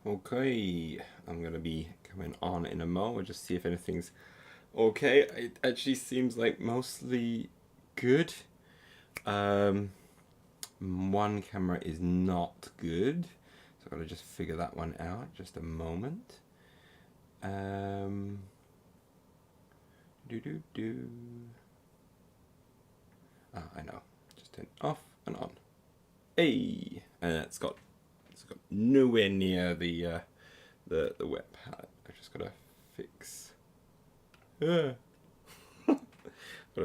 Okay, I'm gonna be coming on in a moment, just see if anything's okay. It actually seems like mostly good. Um, One camera is not good, so I've got to just figure that one out. Just a moment. Um, do do do. Ah, I know. Just turn off and on. Hey, and it's got nowhere near the wet palette. I've just got to fix. Gotta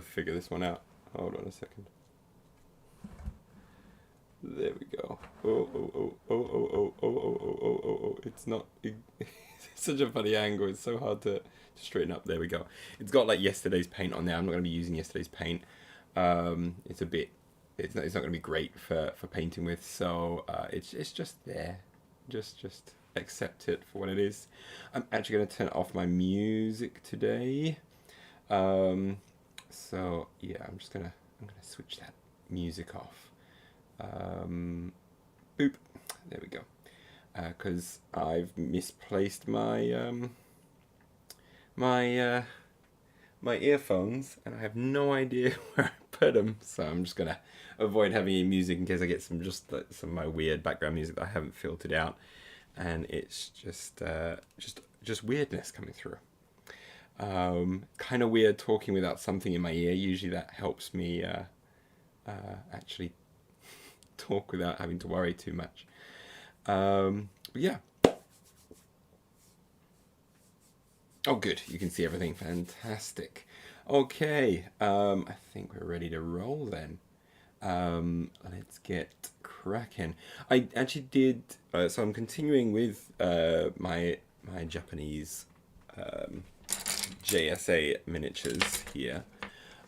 figure this one out. Hold on a second. There we go. Oh. It's not. It's such a funny angle. It's so hard to straighten up. There we go. It's got like yesterday's paint on there. I'm not going to be using yesterday's paint. It's a bit. It's not going to be great for painting with. So it's just there. Just accept it for what it is. I'm actually going to turn off my music today. So yeah, I'm gonna switch that music off. Boop. There we go. Because I've misplaced my my earphones, and I have no idea where I put them. So I'm just gonna avoid having any music in case I get some some of my weird background music that I haven't filtered out, and it's just weirdness coming through. Kind of weird talking without something in my ear. Usually that helps me actually talk without having to worry too much. But yeah. Oh, good. You can see everything. Fantastic. Okay. I think we're ready to roll then. Let's get cracking. I actually did. So I'm continuing with my Japanese JSA miniatures here.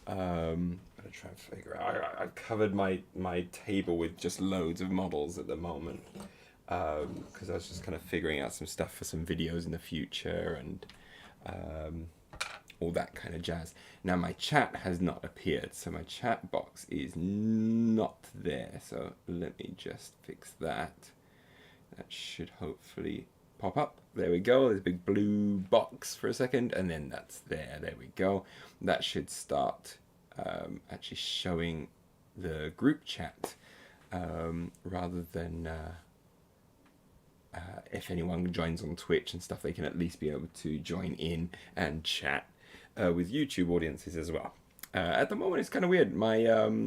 I'm gonna try and figure out. I've covered my table with just loads of models at the moment because I was just kind of figuring out some stuff for some videos in the future and all that kind of jazz. Now my chat has not appeared, so my chat box is not there. So let me just fix that. That should hopefully pop up. There we go. There's a big blue box for a second, and then that's there. There we go. That should start actually showing the group chat rather than if anyone joins on Twitch and stuff, they can at least be able to join in and chat with YouTube audiences as well. At the moment, it's kind of weird. My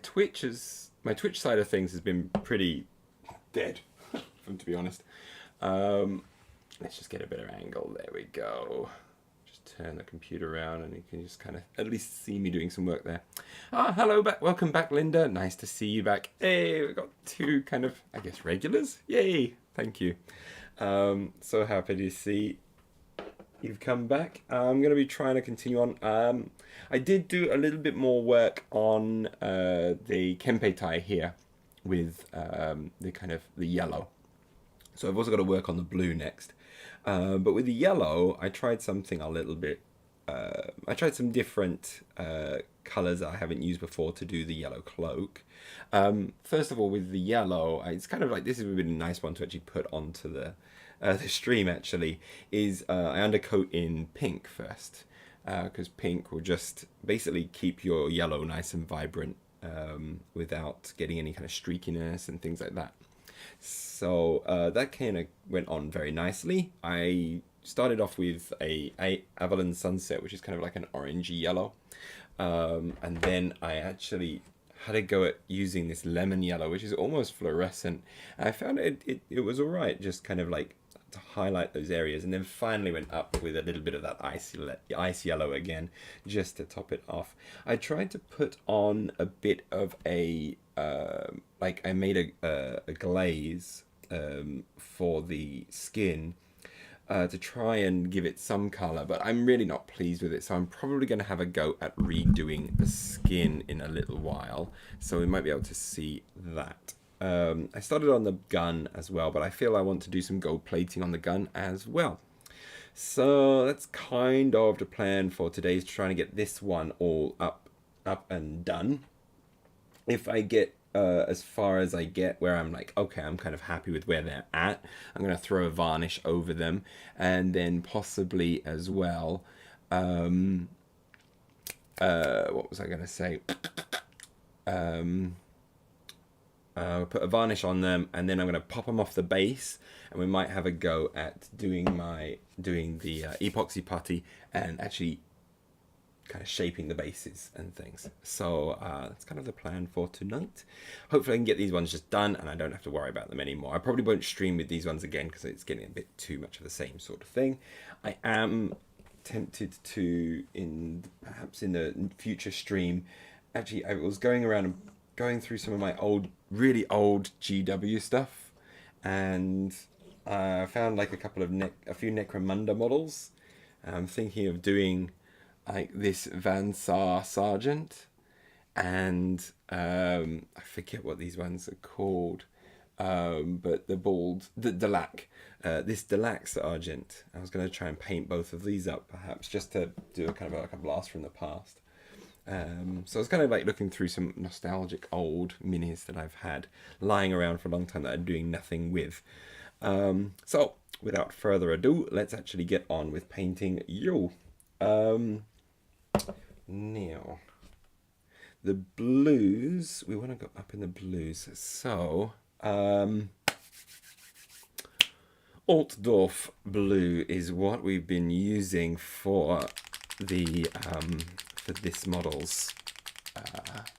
Twitch side of things has been pretty dead, to be honest. Let's just get a better angle. There we go. Just turn the computer around and you can just kind of at least see me doing some work there. Hello back. Welcome back, Linda. Nice to see you back. Hey, we've got two kind of, I guess, regulars. Yay. Thank you. So happy to see you've come back. I'm going to be trying to continue on. I did do a little bit more work on the Kempe tie here with the kind of the yellow. So I've also got to work on the blue next. But with the yellow, I tried something a little bit. I tried some different colors that I haven't used before to do the yellow cloak. First of all, with the yellow, it's kind of like this is a really nice one to actually put onto the stream. Actually, is I undercoat in pink first because pink will just basically keep your yellow nice and vibrant without getting any kind of streakiness and things like that. So that kind of went on very nicely. I started off with a Avalanche Sunset, which is kind of like an orangey yellow. And then I actually had a go at using this lemon yellow, which is almost fluorescent. And I found it was all right, just kind of like to highlight those areas. And then finally went up with a little bit of that ice yellow again, just to top it off. I tried to put on a bit of a like I made a glaze for the skin to try and give it some color, but I'm really not pleased with it, so I'm probably going to have a go at redoing the skin in a little while, so we might be able to see that. I started on the gun as well, but I feel I want to do some gold plating on the gun as well. So that's kind of the plan for today, is trying to get this one all up and done. If I get as far as I get, where I'm like, okay, I'm kind of happy with where they're at. I'm going to throw a varnish over them, and then possibly as well, what was I going to say? Put a varnish on them, and then I'm going to pop them off the base, and we might have a go at doing the epoxy putty and actually kind of shaping the bases and things. So that's kind of the plan for tonight. Hopefully I can get these ones just done and I don't have to worry about them anymore. I probably won't stream with these ones again because it's getting a bit too much of the same sort of thing. I am tempted to, perhaps in the future stream, actually I was going around and going through some of my really old GW stuff, and I found like a few Necromunda models. I'm thinking of doing like this Van Sar Sergeant, and I forget what these ones are called, but the Delac, this Delac Sergeant. I was going to try and paint both of these up, perhaps, just to do a kind of like a blast from the past. So I was kind of like looking through some nostalgic old minis that I've had lying around for a long time that I'm doing nothing with. So without further ado, let's actually get on with painting you. Now, the blues, we want to go up in the blues. So, Altdorf blue is what we've been using for the for this model's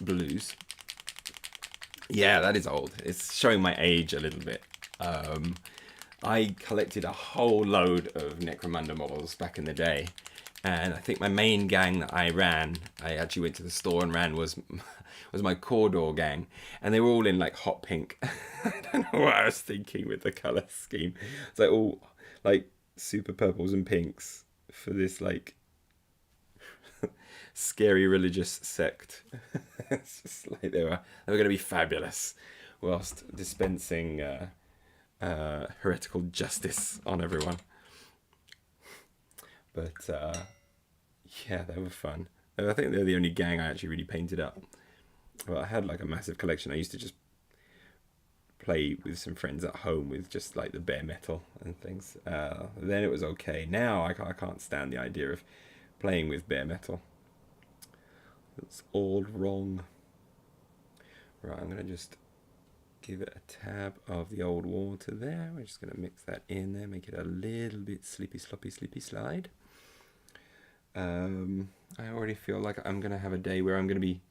blues. Yeah, that is old. It's showing my age a little bit. I collected a whole load of Necromunda models back in the day, and I think my main gang that I actually went to the store and ran, was my Cawdor gang, and they were all in like hot pink. I don't know what I was thinking with the color scheme. It's like all like super purples and pinks for this like scary religious sect. It's just like they were going to be fabulous whilst dispensing heretical justice on everyone. But yeah, they were fun. I think they're the only gang I actually really painted up. Well, I had like a massive collection. I used to just play with some friends at home with just like the bare metal and things. Then it was okay. Now I can't stand the idea of playing with bare metal. It's all wrong. Right, I'm going to just give it a tab of the old water there. We're just going to mix that in there, make it a little bit slippy slide. I already feel like I'm going to have a day where I'm going to be...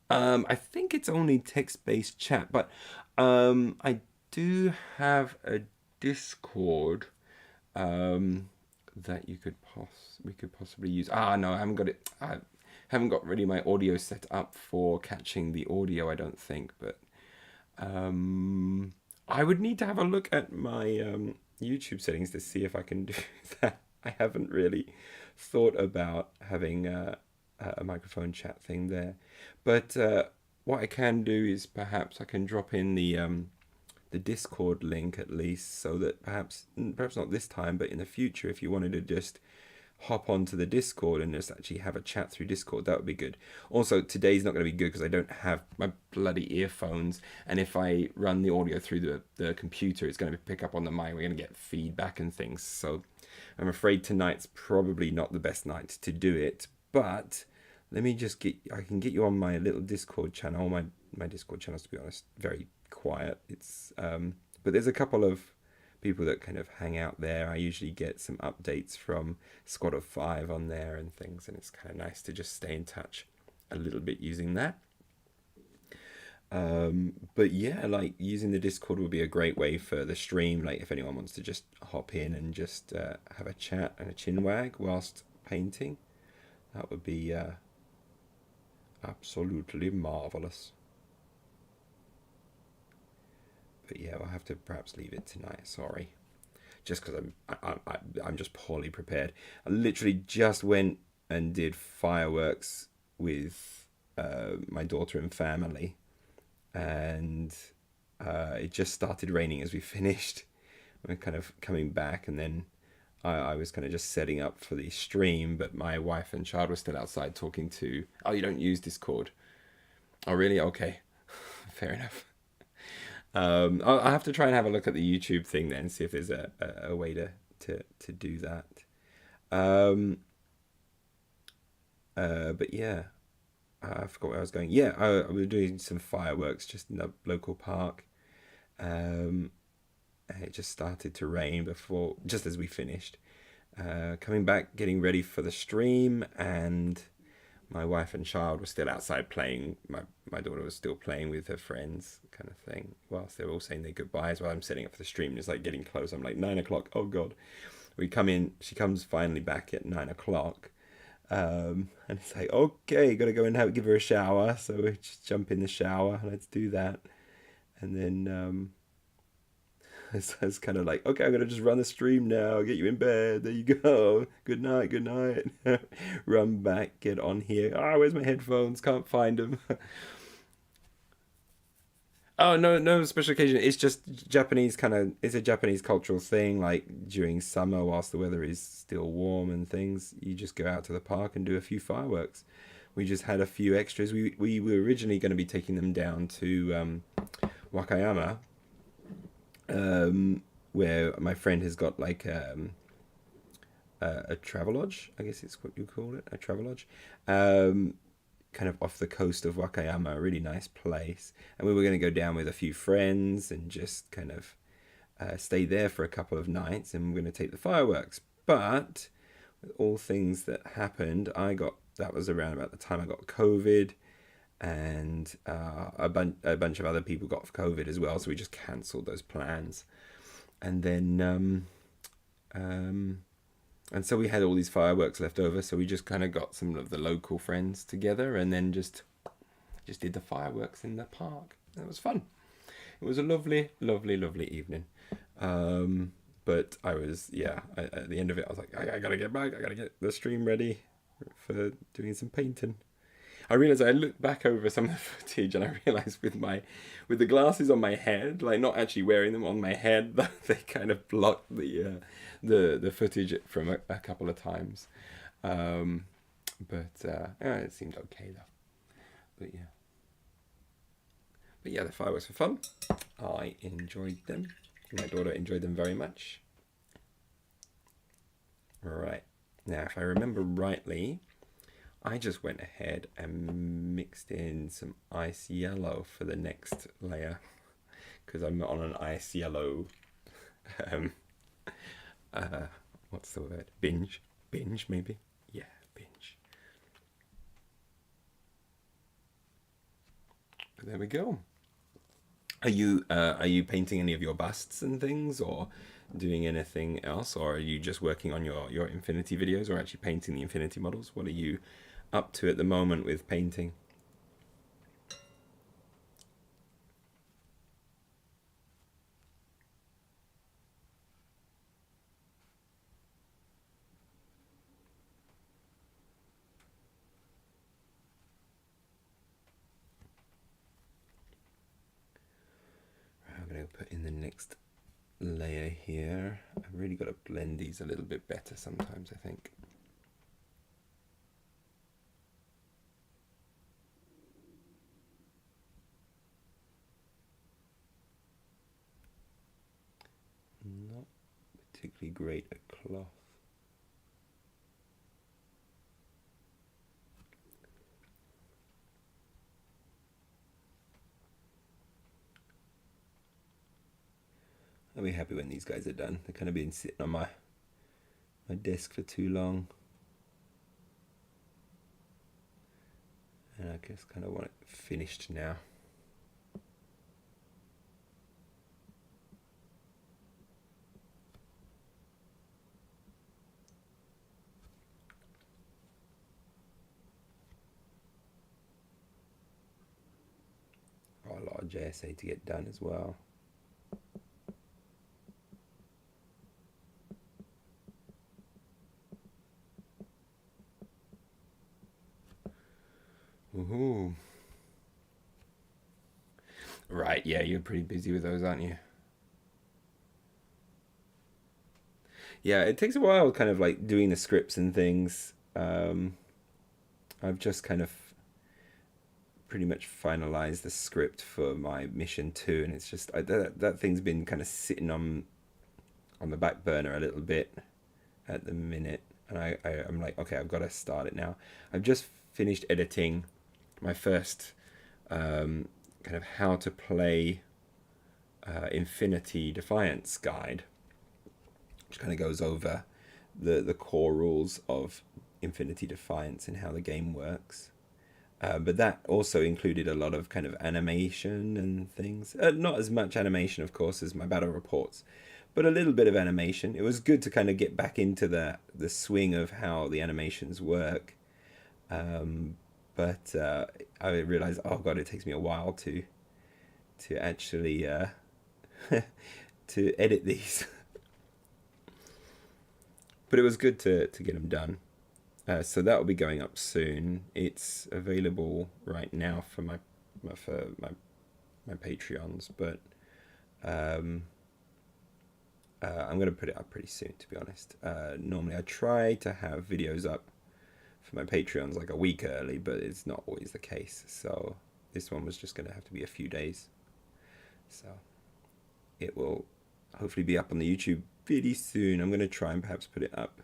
I think it's only text-based chat, but I do have a Discord that we could possibly use. No, I haven't got it. I haven't got really my audio set up for catching the audio, I don't think, but I would need to have a look at my YouTube settings to see if I can do that. I haven't really thought about having a microphone chat thing there, but what I can do is perhaps I can drop in the Discord link at least, so that perhaps not this time, but in the future, if you wanted to just hop onto the Discord and just actually have a chat through Discord, that would be good. Also, today's not going to be good because I don't have my bloody earphones, and if I run the audio through the computer, it's going to pick up on the mic. We're going to get feedback and things, so I'm afraid tonight's probably not the best night to do it. But let me just I can get you on my little Discord channel. My Discord channel's, to be honest, very quiet. It's but there's a couple of people that kind of hang out there. I usually get some updates from Squad of 5 on there and things, and it's kind of nice to just stay in touch a little bit using that. But yeah, like using the Discord would be a great way for the stream, like if anyone wants to just hop in and just have a chat and a chin wag whilst painting. That would be absolutely marvelous. But yeah, I'll have to perhaps leave it tonight. Sorry, just because I'm just poorly prepared. I literally just went and did fireworks with my daughter and family, and it just started raining as we finished. We're kind of coming back, and then I was kind of just setting up for the stream, but my wife and child were still outside talking to... Oh, you don't use Discord? Oh, really? Okay. Fair enough. I'll have to try and have a look at the YouTube thing then, see if there's a way to do that. Um, but yeah, I forgot where I was going. Yeah, we were doing some fireworks just in the local park. Um, and it just started to rain before, just as we finished. Coming back, getting ready for the stream, and my wife and child were still outside playing. My daughter was still playing with her friends, kind of thing, whilst they were all saying their goodbyes while I'm setting up for the stream. And it's like getting close. I'm like 9 o'clock. Oh God, we come in. She comes finally back at 9 o'clock, and it's like, okay, gotta go and give her a shower. So we just jump in the shower. Let's do that, and then it's kind of like, okay, I'm gonna just run the stream now. Get you in bed. There you go. Good night. Good night. Run back. Get on here. Ah, where's my headphones? Can't find them. Oh no, no special occasion. It's just Japanese kind of. It's a Japanese cultural thing. Like during summer, whilst the weather is still warm and things, you just go out to the park and do a few fireworks. We just had a few extras. We were originally going to be taking them down to Wakayama, where my friend has got like a travelodge. I guess it's what you call it, a travelodge. Um, Kind of off the coast of Wakayama, a really nice place. And we were going to go down with a few friends and just kind of stay there for a couple of nights, and we're going to take the fireworks. But with all things that happened, that was around about the time I got COVID, and a bunch of other people got COVID as well, so we just cancelled those plans. And then um, and so we had all these fireworks left over, so we just kind of got some of the local friends together, and then just did the fireworks in the park. It was fun. It was a lovely, lovely, lovely evening. But I was, yeah, at the end of it, I was like, I gotta get back. I gotta get the stream ready for doing some painting. I realized I looked back over some of the footage, and I realized with the glasses on my head, like not actually wearing them on my head, that they kind of blocked the footage from a couple of times. Um, but yeah, it seemed okay though. But yeah, the fireworks were fun. I enjoyed them. My daughter enjoyed them very much. Right, now if I remember rightly, I just went ahead and mixed in some Ice Yellow for the next layer, because I'm on an Ice Yellow, um, what's the word? Binge maybe? Yeah, binge. But there we go. Are you painting any of your busts and things, or doing anything else, or are you just working on your Infinity videos, or actually painting the Infinity models? What are you up to at the moment with painting? I'm going to put in the next layer here. I've really got to blend these a little bit better sometimes, I think. Not particularly great at cloth. I'll be happy when these guys are done. They've kind of been sitting on my desk for too long, and I just kind of want it finished now. Got a lot of JSA to get done as well. Ooh. Right, yeah, you're pretty busy with those, aren't you? Yeah, it takes a while, kind of like doing the scripts and things. I've just kind of pretty much finalized the script for my mission 2, and it's just that thing's been kind of sitting on the back burner a little bit at the minute, and I'm like, okay, I've got to start it now. I've just finished editing my first kind of how to play Infinity Defiance guide, which kind of goes over the core rules of Infinity Defiance and how the game works. But that also included a lot of kind of animation and things. Not as much animation, of course, as my battle reports, but a little bit of animation. It was good to kind of get back into the swing of how the animations work. But I realized, oh god, it takes me a while to actually to edit these. But it was good to get them done. So that will be going up soon. It's available right now for my Patreons, but I'm going to put it up pretty soon, to be honest. Normally I try to have videos up for my Patreons like a week early, but it's not always the case. So this one was just going to have to be a few days. So it will hopefully be up on the YouTube pretty soon. I'm going to try and perhaps put it up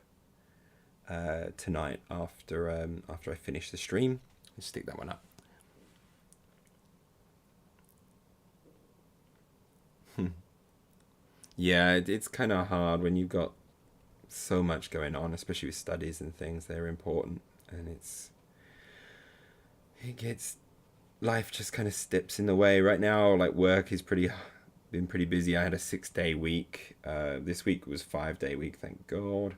tonight after I finish the stream and stick that one up. Yeah, it's kind of hard when you've got so much going on, especially with studies and things. They're important, and life just kind of steps in the way. Right now, like, work is been pretty busy. I had a 6-day week. This week was 5-day week, thank God.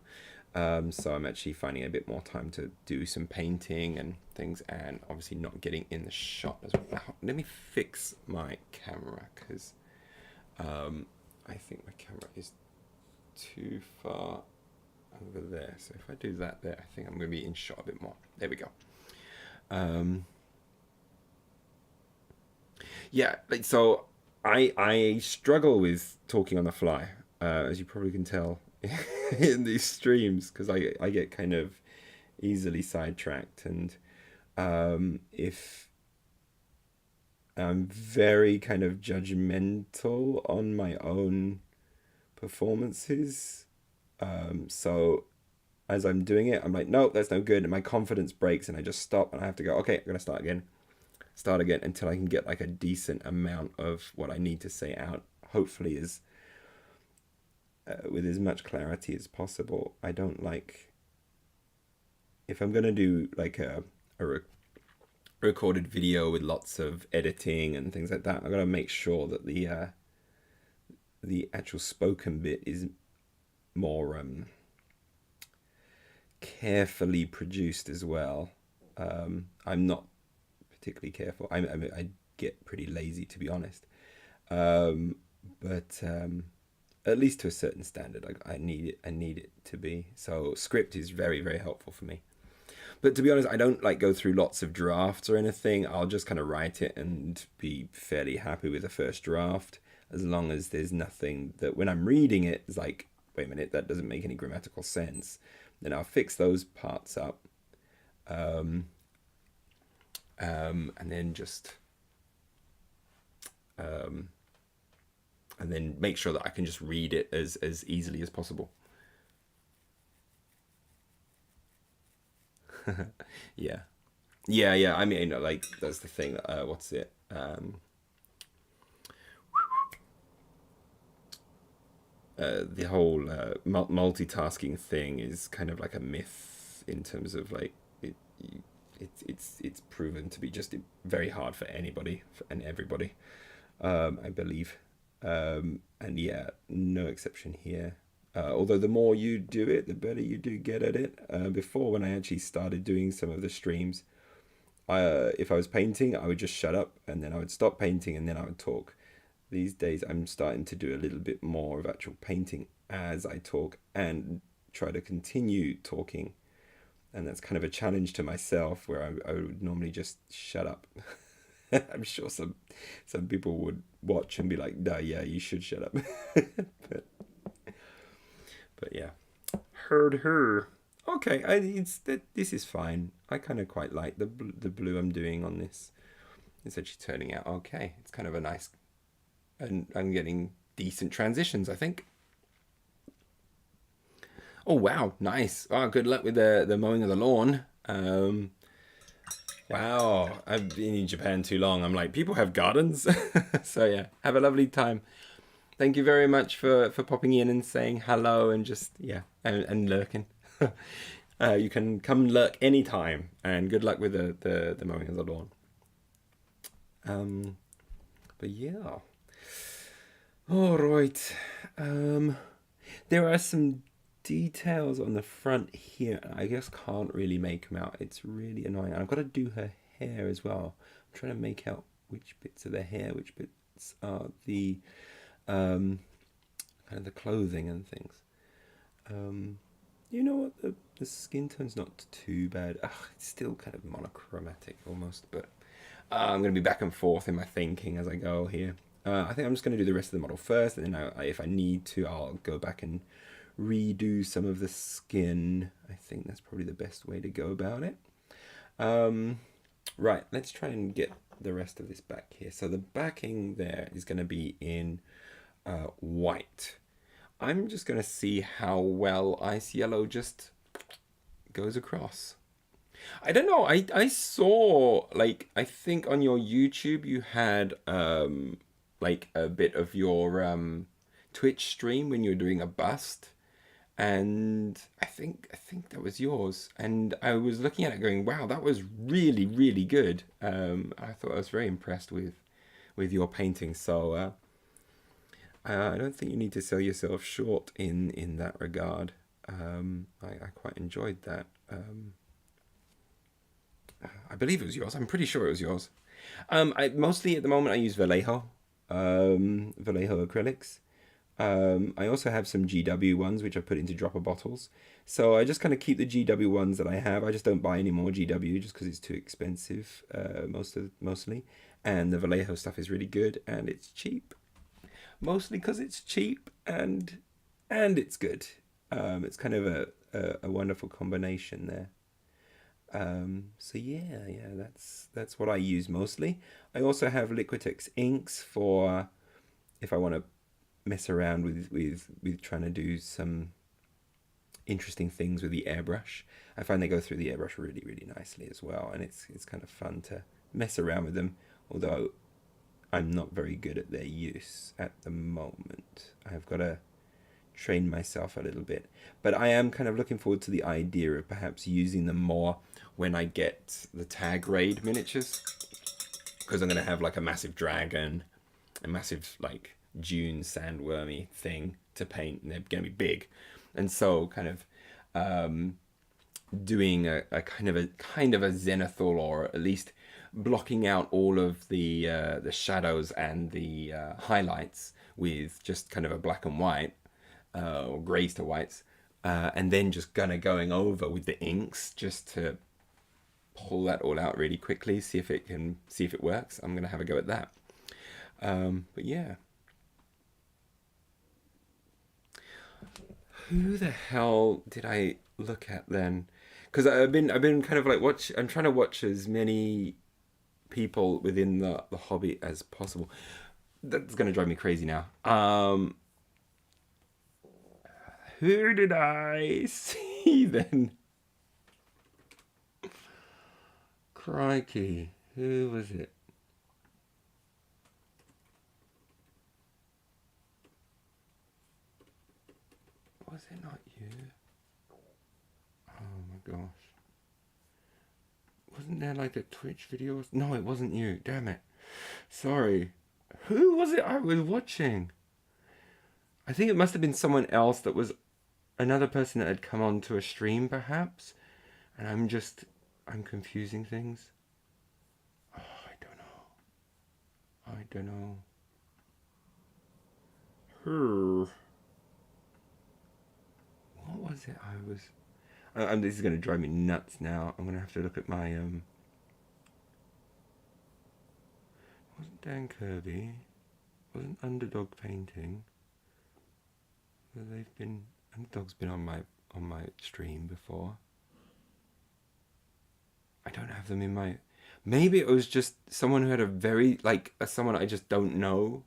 So I'm actually finding a bit more time to do some painting and things, and obviously not getting in the shot as well. Let me fix my camera, because I think my camera is too far over there. So if I do that there, I think I'm going to be in shot a bit more. There we go. Yeah, so I struggle with talking on the fly, as you probably can tell in these streams, because I get kind of easily sidetracked, and if I'm very kind of judgmental on my own performances, so as I'm doing it, I'm like, no, that's no good, and my confidence breaks, and I just stop, and I have to go, okay, I'm gonna start again until I can get like a decent amount of what I need to say out, hopefully is with as much clarity as possible. I don't like, if I'm gonna do like a recorded video with lots of editing and things like that, I've got to make sure that the actual spoken bit is more carefully produced as well. I'm not particularly careful. I get pretty lazy, to be honest. But at least to a certain standard, I need it to be. So script is very, very helpful for me. But to be honest, I don't like go through lots of drafts or anything. I'll just kind of write it and be fairly happy with the first draft, as long as there's nothing that when I'm reading it is like, wait a minute, that doesn't make any grammatical sense. Then I'll fix those parts up. And then just and then make sure that I can just read it as easily as possible. Yeah. I mean, like, that's the thing. What's it? The whole multitasking thing is kind of like a myth in terms of like it's proven to be just very hard for anybody and everybody, I believe, and yeah, no exception here. Although the more you do it, the better you do get at it. Before, when I actually started doing some of the streams, if I was painting, I would just shut up, and then I would stop painting, and then I would talk. These days, I'm starting to do a little bit more of actual painting as I talk, and try to continue talking. And that's kind of a challenge to myself, where I would normally just shut up. I'm sure some people would watch and be like, no, yeah, you should shut up. But yeah, heard her. Okay, this is fine. I kind of quite like the blue I'm doing on this. It said she's turning out okay. It's kind of a nice, and I'm getting decent transitions, I think. Oh wow, nice. Oh, good luck with the mowing of the lawn. Wow, I've been in Japan too long. I'm like, people have gardens. So yeah, have a lovely time. Thank you very much for popping in and saying hello and just, yeah, and lurking. You can come lurk anytime, and good luck with the mowing of the lawn. But yeah. All right. There are some details on the front here. I just can't really make them out. It's really annoying. And I've got to do her hair as well. I'm trying to make out which bits of the hair, which bits are the kind of the clothing and things. You know what? The skin tone's not too bad. It's still kind of monochromatic almost, but I'm going to be back and forth in my thinking as I go here. I think I'm just going to do the rest of the model first, and then if I need to, I'll go back and redo some of the skin. I think that's probably the best way to go about it. Right, let's try and get the rest of this back here. So the backing there is going to be in white. I'm just going to see how well Icy Yellow just goes across. I don't know. I saw, like, I think on your YouTube you had like a bit of your Twitch stream when you were doing a bust, and I think that was yours. And I was looking at it going, wow, that was really, really good. I thought I was very impressed with your painting. So I don't think you need to sell yourself short in that regard. I quite enjoyed that. I believe it was yours. I'm pretty sure it was yours. I mostly at the moment I use Vallejo acrylics. I also have some GW ones which I put into dropper bottles. So I just kind of keep the GW ones that I have. I just don't buy any more GW just because it's too expensive mostly. And the Vallejo stuff is really good and it's cheap. Mostly because it's cheap and it's good. It's kind of a wonderful combination there. So yeah, that's what I use mostly. I also have Liquitex inks for if I want to mess around with trying to do some interesting things with the airbrush. I find they go through the airbrush really, really nicely as well, and it's kind of fun to mess around with them, although I'm not very good at their use at the moment. I've got to train myself a little bit, but I am kind of looking forward to the idea of perhaps using them more when I get the tag raid miniatures, because I'm going to have like a massive dragon, a massive like dune sandwormy thing to paint, and they're going to be big, and so kind of doing a kind of a zenithal, or at least blocking out all of the shadows and the highlights with just kind of a black and white or greys to whites, and then just going over with the inks just to pull that all out really quickly, see if it works. I'm gonna have a go at that. But yeah, who the hell did I look at then? Because I've been kind of like I'm trying to watch as many people within the hobby as possible. That's gonna drive me crazy now. Who did I see then? Crikey, who was it? Was it not you? Oh my gosh. Wasn't there like a Twitch video? No, it wasn't you. Damn it. Sorry. Who was it I was watching? I think it must have been someone else that was another person that had come on to a stream perhaps. And I'm confusing things. Oh, I don't know. Her. What was it I was... this is going to drive me nuts now. I'm going to have to look at my... It wasn't Dan Kirby. It wasn't Underdog Painting. Underdog's been on my stream before. I don't have them in my Maybe it was just someone who had a very like someone I just don't know.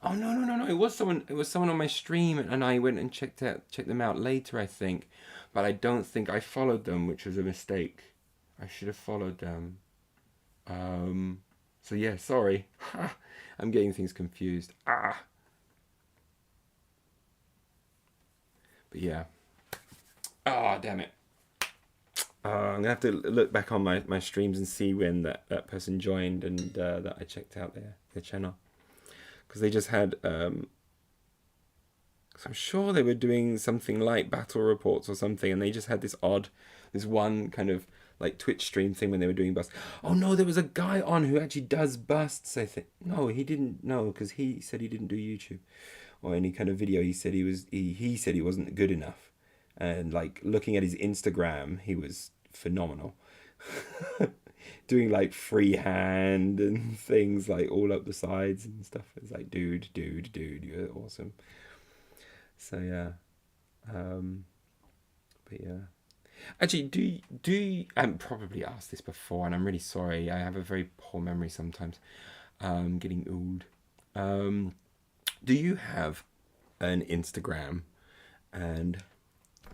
Oh no no no no! It was someone. It was someone on my stream, and I went and checked them out later, I think. But I don't think I followed them, which was a mistake. I should have followed them. Um. So yeah, sorry. I'm getting things confused. Ah. But yeah. Ah, oh, damn it. I'm gonna have to look back on my streams and see when that person joined and that I checked out their channel, because they just had cause I'm sure they were doing something like battle reports or something, and they just had this one kind of like Twitch stream thing when they were doing busts. Oh no, there was a guy on who actually does busts. I think no, he didn't. No, because he said he didn't do YouTube or any kind of video. He said he said he wasn't good enough, and like looking at his Instagram, he was phenomenal. Doing like freehand and things like all up the sides and stuff. It's like, dude, you're awesome. So yeah, but yeah. Actually, I probably asked this before, and I'm really sorry. I have a very poor memory sometimes. Getting old. Do you have an Instagram and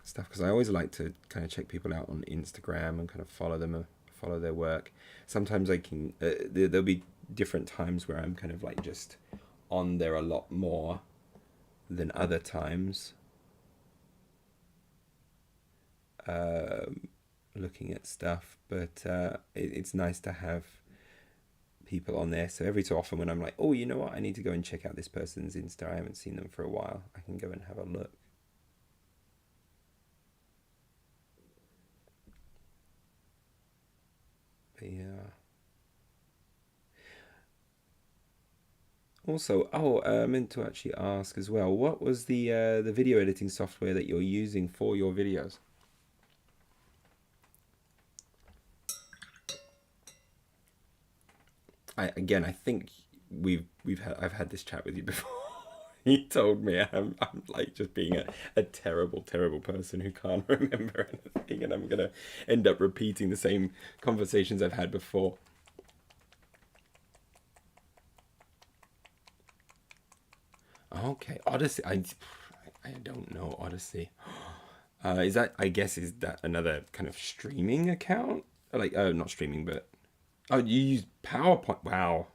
stuff? Because I always like to kind of check people out on Instagram and kind of follow them, follow their work. Sometimes I can. There'll be different times where I'm kind of like just on there a lot more than other times. Looking at stuff, but it's nice to have people on there. So every so often when I'm like, oh, you know what, I need to go and check out this person's Insta, I haven't seen them for a while, I can go and have a look. But yeah. Also, I meant to actually ask as well, what was the video editing software that you're using for your videos? I think I've had this chat with you before. He told me I'm like just being a terrible person who can't remember anything, and I'm gonna end up repeating the same conversations I've had before. Okay, Odyssey. I don't know Odyssey. Is that, I guess, is that another kind of streaming account? Like, not streaming, but oh, you use PowerPoint. Wow,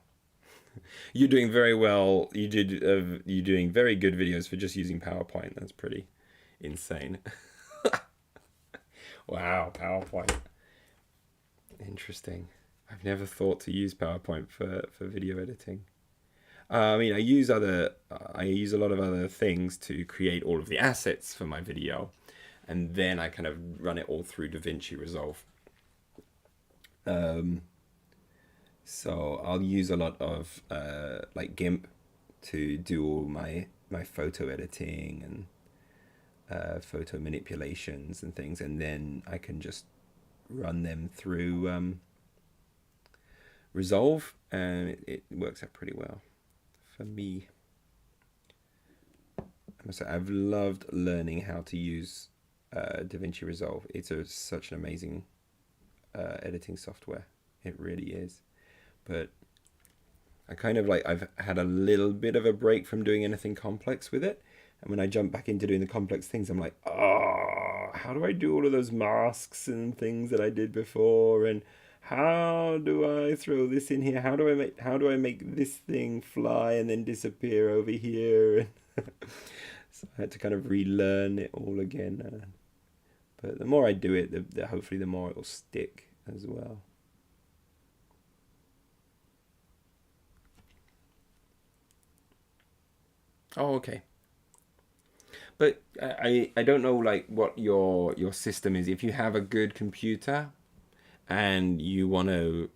you're doing very well. You're doing very good videos for just using PowerPoint. That's pretty insane. Wow, PowerPoint. Interesting. I've never thought to use PowerPoint for video editing. I mean, I use a lot of other things to create all of the assets for my video, and then I kind of run it all through DaVinci Resolve. So I'll use a lot of like GIMP to do all my photo editing and photo manipulations and things, and then I can just run them through Resolve, and it works out pretty well for me. I must say, I've loved learning how to use DaVinci Resolve. It's such an amazing editing software. It really is. But I kind of like, I've had a little bit of a break from doing anything complex with it. And when I jump back into doing the complex things, I'm like, oh, how do I do all of those masks and things that I did before? And how do I throw this in here? How do I make this thing fly and then disappear over here? So I had to kind of relearn it all again. But the more I do it, hopefully the more it will stick as well. Oh, okay. But I don't know like what your system is. If you have a good computer and you want to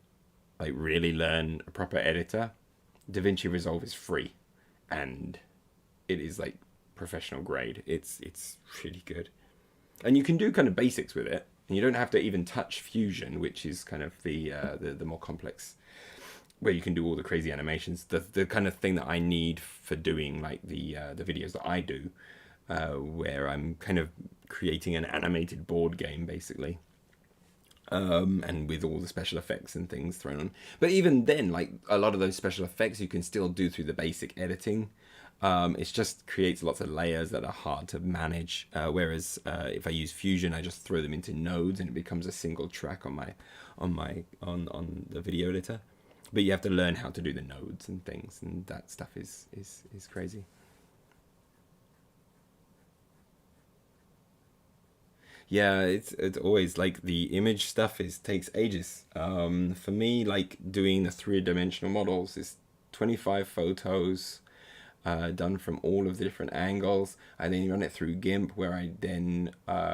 like really learn a proper editor, DaVinci Resolve is free, and it is like professional grade. It's really good, and you can do kind of basics with it. And you don't have to even touch Fusion, which is kind of the more complex, where you can do all the crazy animations. The kind of thing that I need for doing like the videos that I do, where I'm kind of creating an animated board game basically. and with all the special effects and things thrown on. But even then, like a lot of those special effects you can still do through the basic editing. It just creates lots of layers that are hard to manage. Whereas if I use Fusion, I just throw them into nodes and it becomes a single track on the video editor. But you have to learn how to do the nodes and things, and that stuff is crazy. Yeah, it's always like the image stuff takes ages. For me, like doing the three-dimensional models is 25 photos done from all of the different angles. I then run it through GIMP, where I then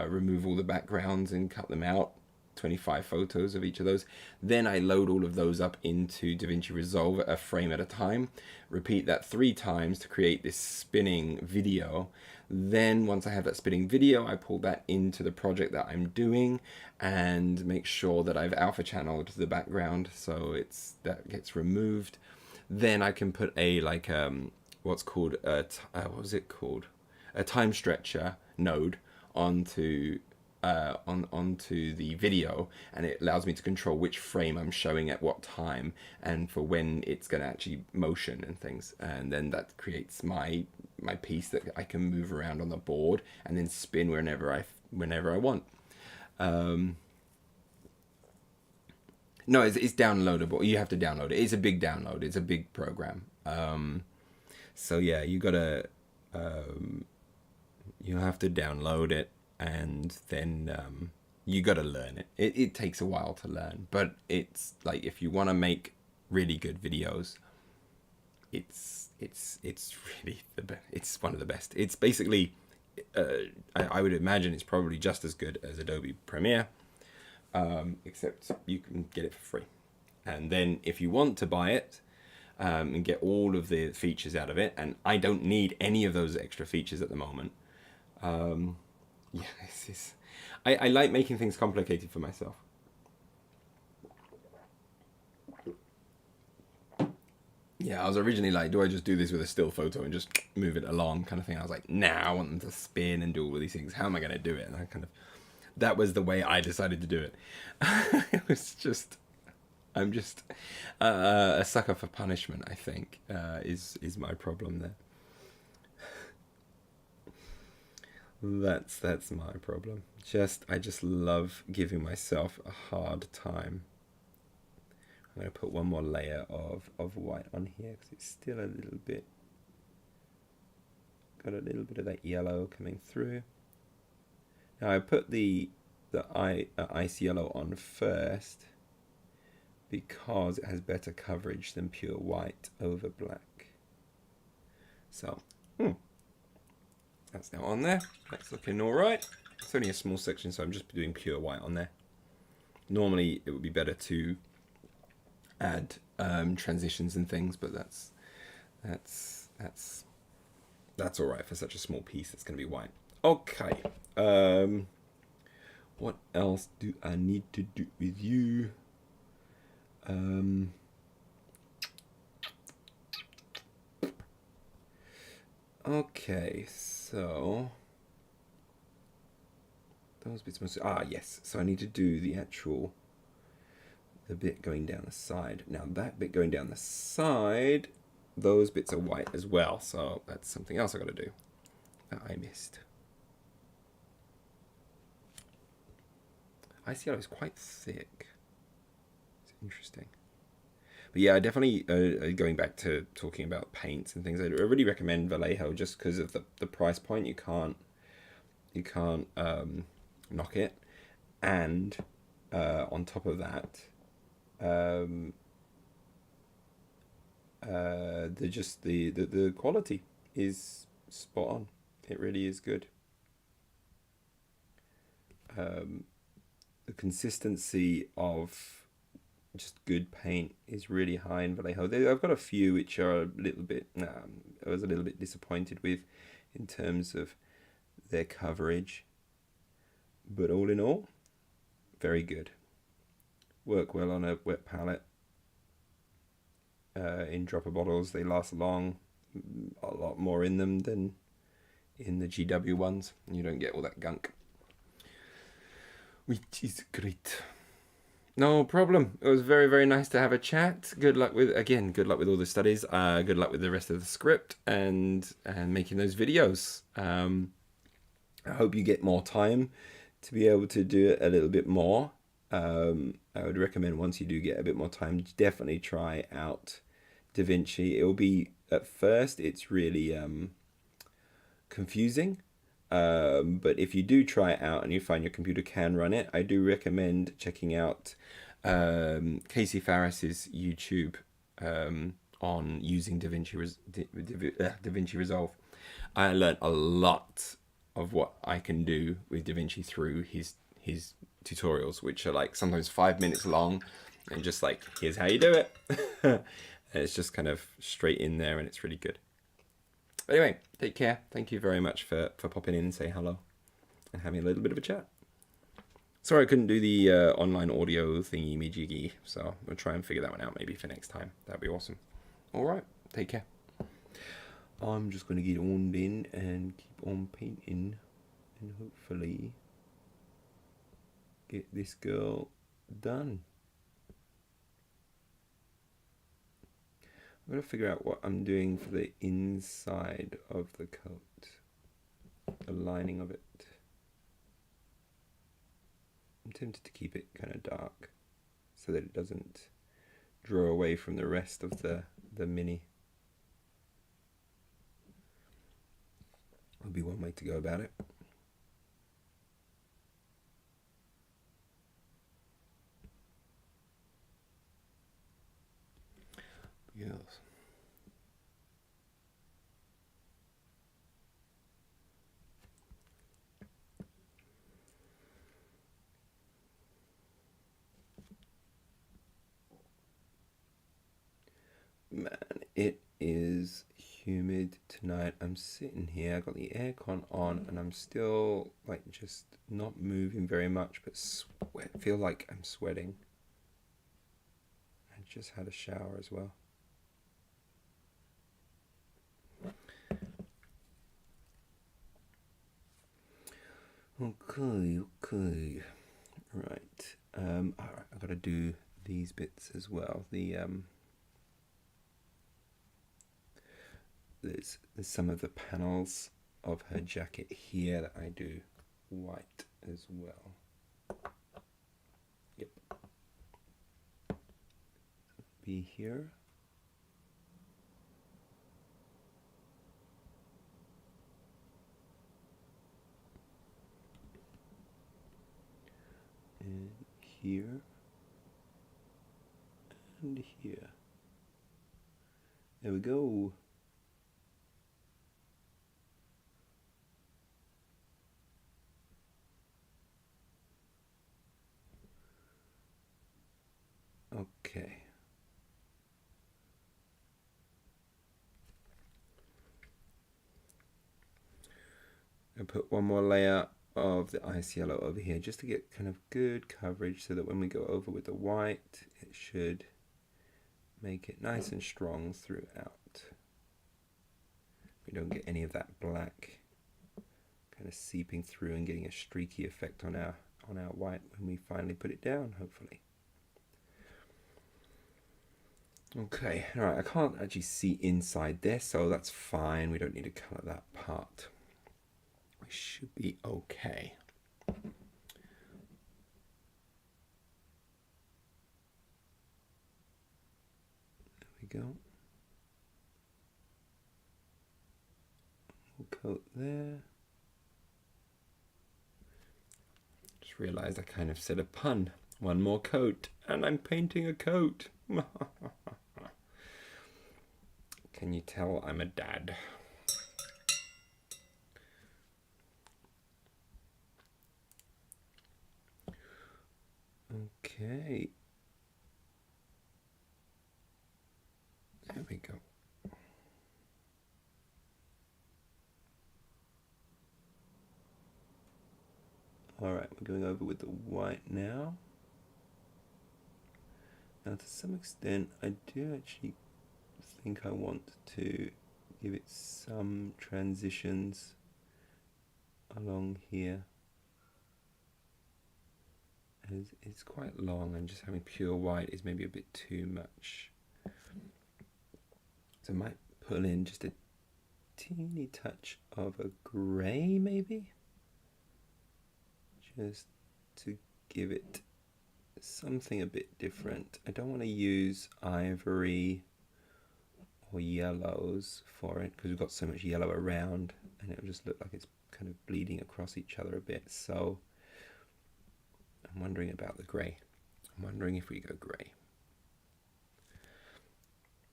remove all the backgrounds and cut them out. 25 photos of each of those. Then I load all of those up into DaVinci Resolve a frame at a time. Repeat that 3 times to create this spinning video. Then once I have that spinning video, I pull that into the project that I'm doing and make sure that I've alpha channeled the background so that gets removed. Then I can put a what's called what was it called? A time stretcher node onto the video, and it allows me to control which frame I'm showing at what time and for when it's going to actually motion and things, and then that creates my piece that I can move around on the board and then spin whenever I want. No, it's downloadable. You have to download it. It's a big download. It's a big program. So yeah, you gotta you have to download it, and then you got to learn it. It takes a while to learn, but it's like if you want to make really good videos, it's really it's one of the best. It's basically I would imagine it's probably just as good as Adobe Premiere, except you can get it for free. And then if you want to buy it and get all of the features out of it, and I don't need any of those extra features at the moment. Yeah, I like making things complicated for myself. Yeah, I was originally like, do I just do this with a still photo and just move it along kind of thing? I was like, nah, I want them to spin and do all of these things. How am I going to do it? And that was the way I decided to do it. It was just, I'm just a sucker for punishment, I think, is my problem there. That's my problem. I just love giving myself a hard time. I'm going to put one more layer of white on here because it's still a little bit, got a little bit of that yellow coming through. Now I put the Icy Yellow on first because it has better coverage than pure white over black. So, that's now on there. That's looking all right. It's only a small section, so I'm just doing pure white on there. Normally, it would be better to add transitions and things, but that's all right for such a small piece. It's going to be white. Okay. What else do I need to do with you? Okay, so those bits must. Yes. So I need to do the bit going down the side. Now that bit going down the side, those bits are white as well. So that's something else I got to do that I missed. Icy Yellow is quite thick. It's interesting. But yeah, I definitely, going back to talking about paints and things, I really recommend Vallejo just because of the price point. You can't knock it. And on top of that, the quality is spot on. It really is good. The consistency of just good paint is really high in Vallejo. I've got a few which are a little bit, I was a little bit disappointed with in terms of their coverage. But all in all, very good. Work well on a wet palette. In dropper bottles, they last long, a lot more in them than in the GW ones. You don't get all that gunk, which is great. No problem. It was very, very nice to have a chat. Good luck with, again, good luck with all the studies. Good luck with the rest of the script and making those videos. I hope you get more time to be able to do it a little bit more. I would recommend once you do get a bit more time, definitely try out DaVinci. It will be, at first, it's really confusing. But if you do try it out and you find your computer can run it, I do recommend checking out Casey Farris's YouTube on using DaVinci Resolve. I learned a lot of what I can do with DaVinci through his tutorials, which are like sometimes 5 minutes long, and just like, here's how you do it. And it's just kind of straight in there, and it's really good. But anyway, take care. Thank you very much for popping in and saying hello and having a little bit of a chat. Sorry I couldn't do the online audio thingy me jiggy, so we'll try and figure that one out maybe for next time. That'd be awesome. All right, take care. I'm just going to get on in and keep on painting and hopefully get this girl done. I'm going to figure out what I'm doing for the inside of the coat, the lining of it. I'm tempted to keep it kind of dark so that it doesn't draw away from the rest of the mini. Would be one way to go about it. Yes. Man, it is humid tonight. I'm sitting here, I got the aircon on, and I'm still like just not moving very much, but feel like I'm sweating. I just had a shower as well. Okay. Right. Alright, I've got to do these bits as well. There's some of the panels of her jacket here that I do white as well. Yep. Be here. And here. And here. There we go. Okay. I put one more layer of the Icy Yellow over here just to get kind of good coverage so that when we go over with the white, it should make it nice and strong throughout. We don't get any of that black kind of seeping through and getting a streaky effect on our white when we finally put it down, hopefully. Okay, alright, I can't actually see inside this, so that's fine. We don't need to colour that part. We should be okay. There we go. We'll coat there. Just realised I kind of said a pun. One more coat, and I'm painting a coat. Can you tell I'm a dad? Okay. There we go. Alright, we're going over with the white now. Now to some extent I do actually think I want to give it some transitions along here it's quite long, and just having pure white is maybe a bit too much. So I might pull in just a teeny touch of a grey, maybe, just to give it something a bit different. I don't want to use ivory or yellows for it because we've got so much yellow around, and it'll just look like it's kind of bleeding across each other a bit. So I'm wondering about the grey. I'm wondering if we go grey.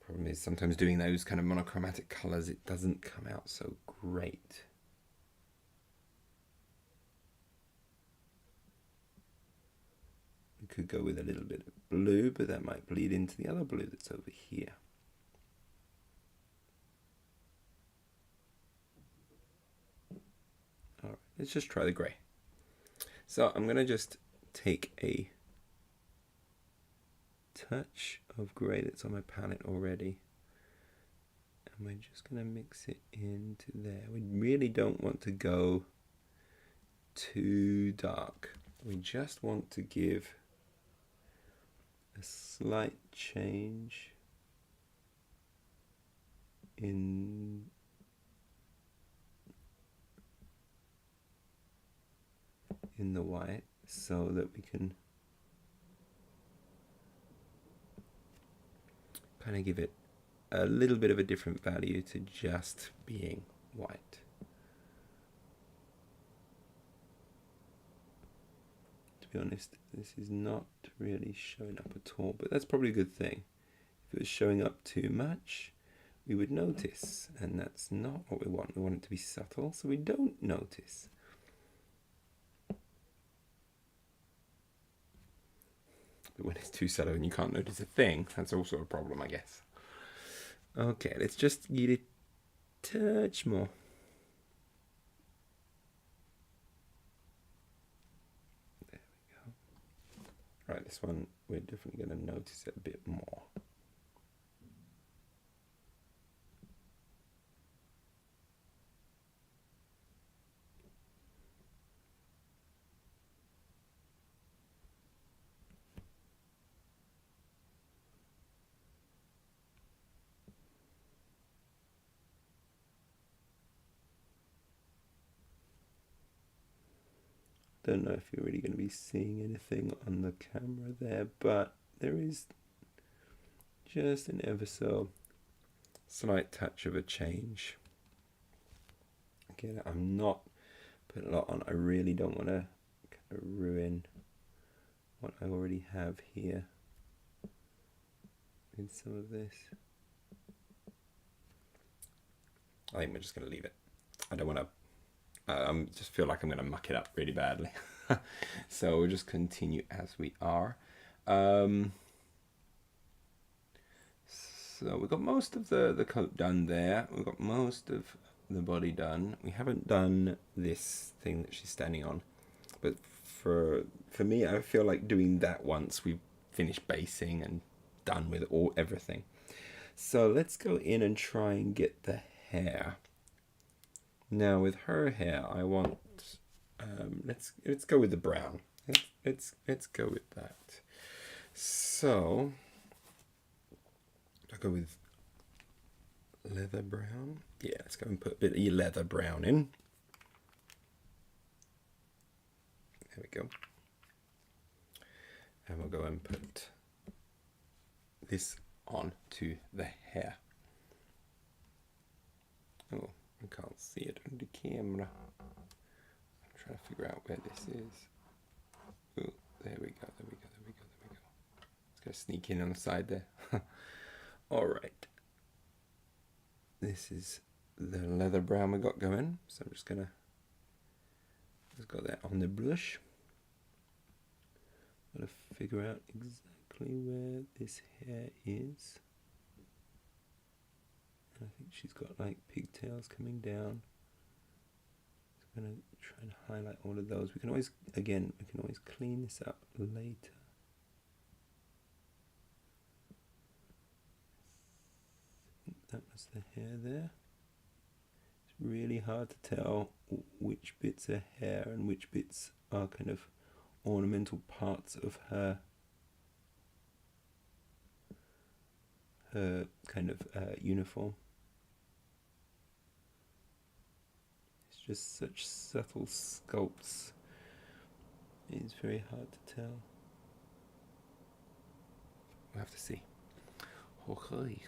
Problem is sometimes doing those kind of monochromatic colours, it doesn't come out so great. We could go with a little bit of blue, but that might bleed into the other blue that's over here. All right, let's just try the grey. So I'm going to just take a touch of grey that's on my palette already, and we're just going to mix it into there. We really don't want to go too dark. We just want to give a slight change in the white so that we can kind of give it a little bit of a different value to just being white. To be honest, this is not really showing up at all, but that's probably a good thing. If it was showing up too much, we would notice, and that's not what we want. We want it to be subtle, so we don't notice. But when it's too subtle and you can't notice a thing, that's also a problem, I guess. Okay, let's just get it a touch more. There we go. Right, this one, we're definitely going to notice it a bit more. Don't know if you're really going to be seeing anything on the camera there, but there is just an ever so slight touch of a change. Again, I'm not putting a lot on. I really don't want to kind of ruin what I already have here with some of this. I think we're just going to leave it. I don't want to just feel like I'm going to muck it up really badly. So we'll just continue as we are. So we've got most of the coat done there. We've got most of the body done. We haven't done this thing that she's standing on. But for me, I feel like doing that once we've finished basing and done with everything. So let's go in and try and get the hair. Now with her hair, I want let's go with the brown. Let's go with that. So I'll go with leather brown. Yeah, let's go and put a bit of leather brown in. There we go. And we'll go and put this on to the hair. Oh, I can't see it on the camera. I'm trying to figure out where this is. Oh, there we go, there we go, there we go, there we go. It's going to sneak in on the side there. Alright. This is the leather brown we got going. So I'm just going to just got that on the brush. Got to figure out exactly where this hair is. I think she's got like pigtails coming down. So I'm going to try and highlight all of those. We can always, again, we can always clean this up later. I think that was the hair there. It's really hard to tell which bits are hair and which bits are kind of ornamental parts of her kind of uniform. It's just such subtle sculpts. It's very hard to tell. We'll have to see. Okay.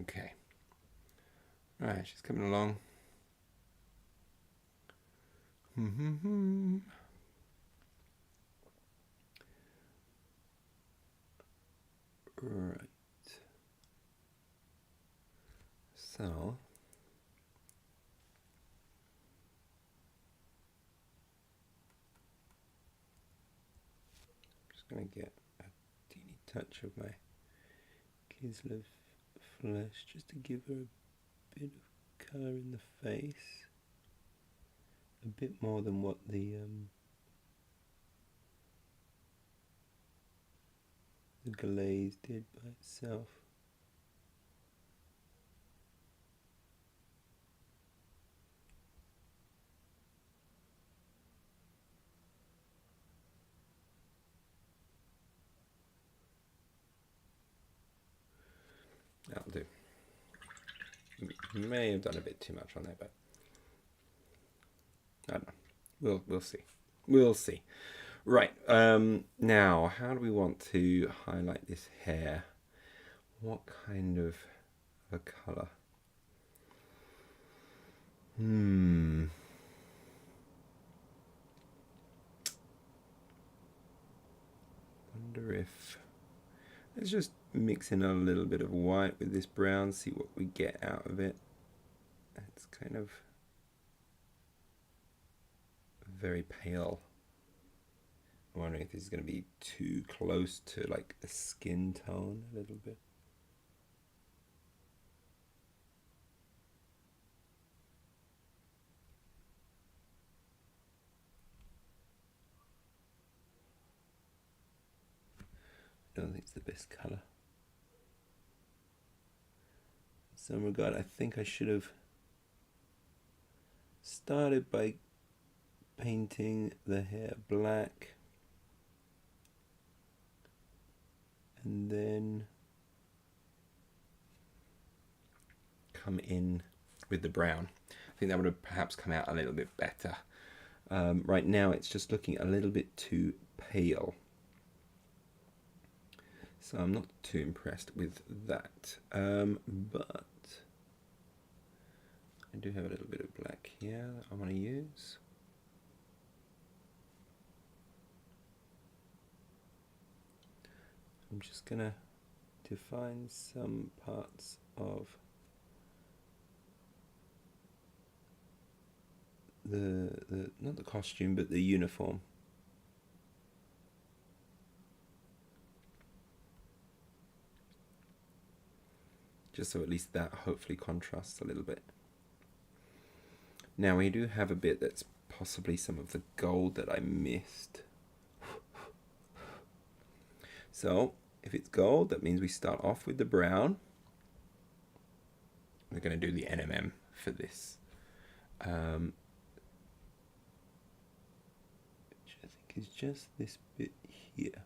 Okay. Right, she's coming along. Right. So I'm just going to get a teeny touch of my Kislev flesh just to give her a bit of colour in the face. A bit more than what the glaze did by itself. That'll do. May have done a bit too much on there, but I don't know. We'll see. We'll see. Right. Now, how do we want to highlight this hair? What kind of a colour? Wonder if... Let's just mix in a little bit of white with this brown, see what we get out of it. It's kind of very pale. I'm wondering if this is going to be too close to like a skin tone a little bit. I don't think it's the best colour. In some regard, I think I should have started by painting the hair black and then come in with the brown. I think that would have perhaps come out a little bit better. Right now it's just looking a little bit too pale. So I'm not too impressed with that, but I do have a little bit of black here that I want to use. I'm just going to define some parts of not the costume, but the uniform. Just so at least that hopefully contrasts a little bit. Now we do have a bit that's possibly some of the gold that I missed. So if it's gold, that means we start off with the brown. We're going to do the NMM for this. Which I think is just this bit here.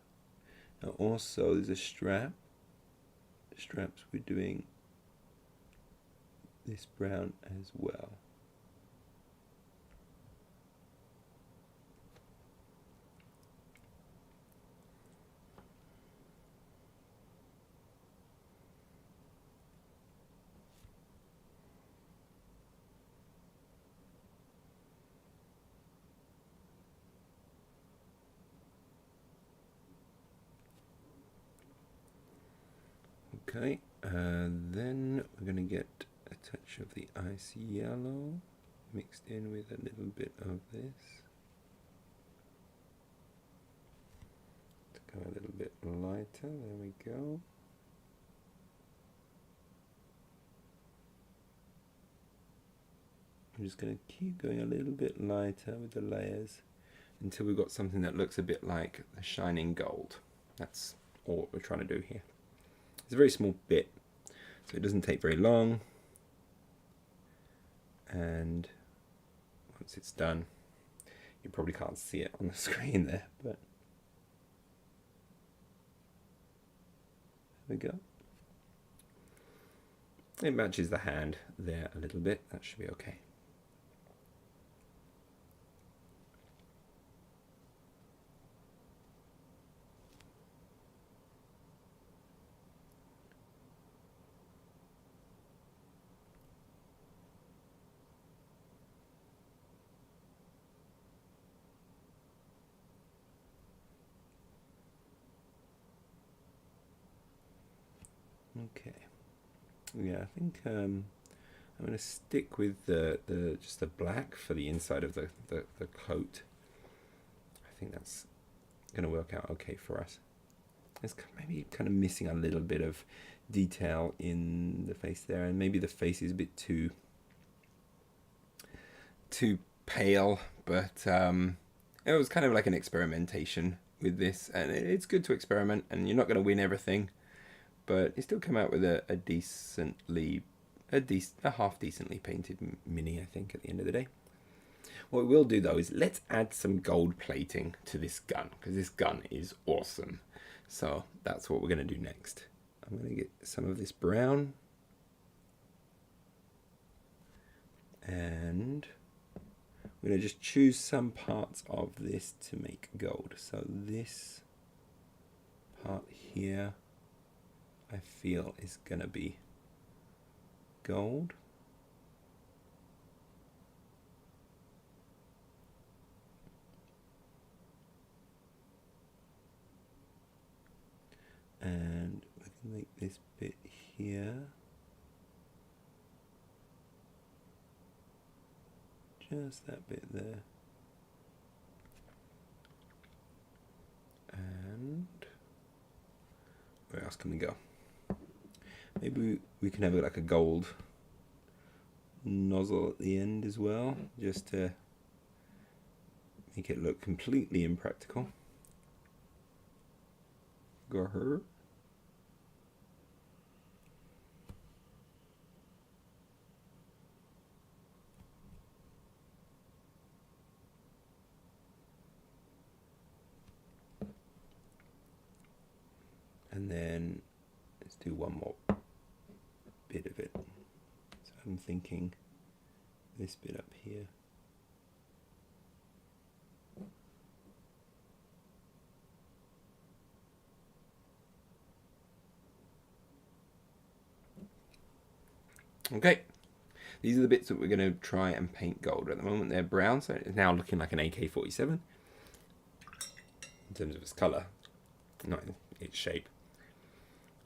Now also there's a strap. The straps we're doing this brown as well. Okay, then we're going to get a touch of the Icy Yellow mixed in with a little bit of this to go a little bit lighter. There we go. I'm just going to keep going a little bit lighter with the layers until we've got something that looks a bit like a shining gold. That's all what we're trying to do here. It's a very small bit, so it doesn't take very long. And once it's done, you probably can't see it on the screen there, but there we go. It matches the hand there a little bit. That should be okay. Okay. Yeah, I think I'm going to stick with just the black for the inside of the coat. I think that's going to work out okay for us. It's maybe kind of missing a little bit of detail in the face there, and maybe the face is a bit too pale, but it was kind of like an experimentation with this, and it's good to experiment, and you're not going to win everything, but it still came out with a half decently painted mini, I think, at the end of the day. What we will do though is let's add some gold plating to this gun, because this gun is awesome. So that's what we're going to do next. I'm going to get some of this brown, and we're going to just choose some parts of this to make gold. So this part here I feel is going to be gold. And we can make this bit here just that bit there. And where else can we go? Maybe we can have it like a gold nozzle at the end as well, just to make it look completely impractical. Go her. And then let's do one more bit of it. So I'm thinking this bit up here. Okay, these are the bits that we're going to try and paint gold. At the moment they're brown, so it's now looking like an AK-47 in terms of its colour, not in its shape.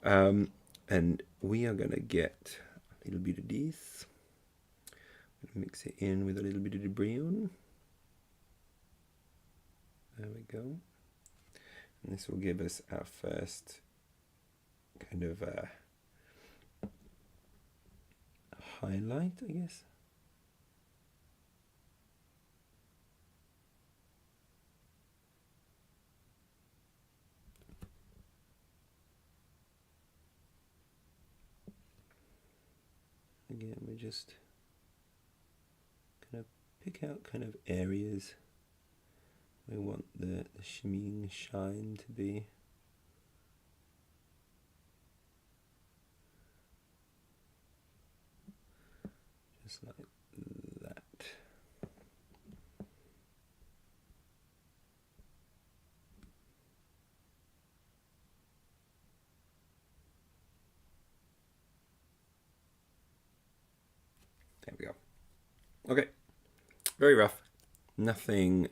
And we are going to get a little bit of this, mix it in with a little bit of the brown. There we go. And this will give us our first kind of highlight, I guess. Again, we just kind of pick out kind of areas we want the shimmying shine to be. Just like that. There we go. Okay, very rough. Nothing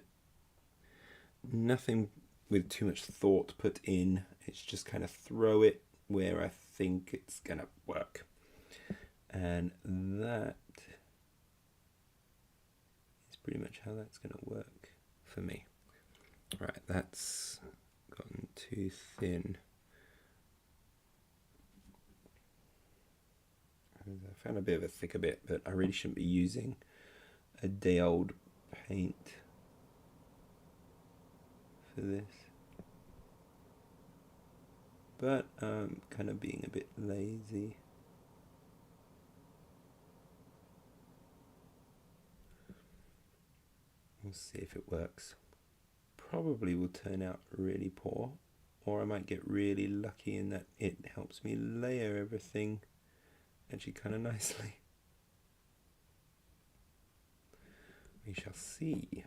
with too much thought put in. It's just kind of throw it where I think it's gonna work. And that is pretty much how that's gonna work for me. Right, that's gotten too thin. I found a bit of a thicker bit, but I really shouldn't be using a day old paint for this, but I'm kind of being a bit lazy. We'll see if it works. Probably will turn out really poor, or I might get really lucky in that it helps me layer everything actually kind of nicely. We shall see.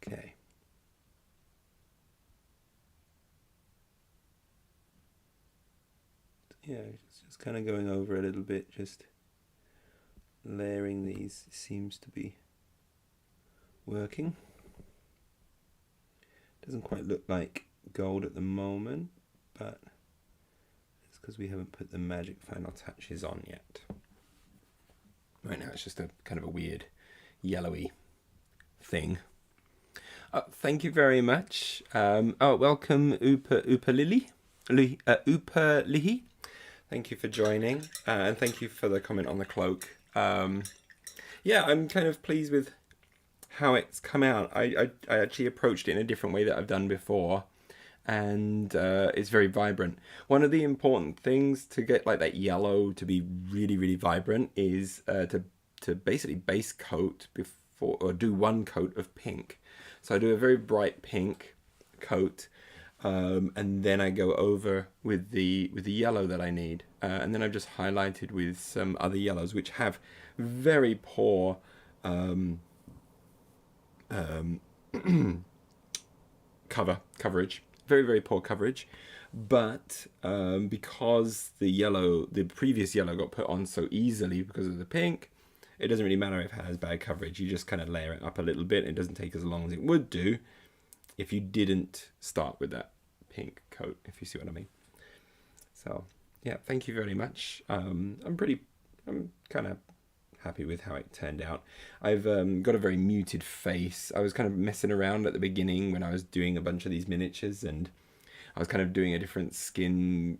Okay. Yeah, just kind of going over a little bit, just layering these seems to be working. Doesn't quite look like gold at the moment, but it's because we haven't put the magic final touches on yet. Right now it's just a kind of a weird yellowy thing. Thank you very much. Welcome Upa Lily. Thank you for joining, and thank you for the comment on the cloak. Yeah, I'm kind of pleased with how it's come out. I actually approached it in a different way that I've done before, and it's very vibrant. One of the important things to get like that yellow to be really vibrant is to basically base coat before, or do one coat of pink. So I do a very bright pink coat, and then I go over with the yellow that I need, and then I've just highlighted with some other yellows which have very poor coverage, very poor coverage, but because the previous yellow got put on so easily because of the pink, it doesn't really matter if it has bad coverage. You just kind of layer it up a little bit. It doesn't take as long as it would do if you didn't start with that pink coat, if you see what I mean. So yeah, thank you very much. I'm kind of happy with how it turned out. I've got a very muted face. I was kind of messing around at the beginning when I was doing a bunch of these miniatures, and I was kind of doing a different skin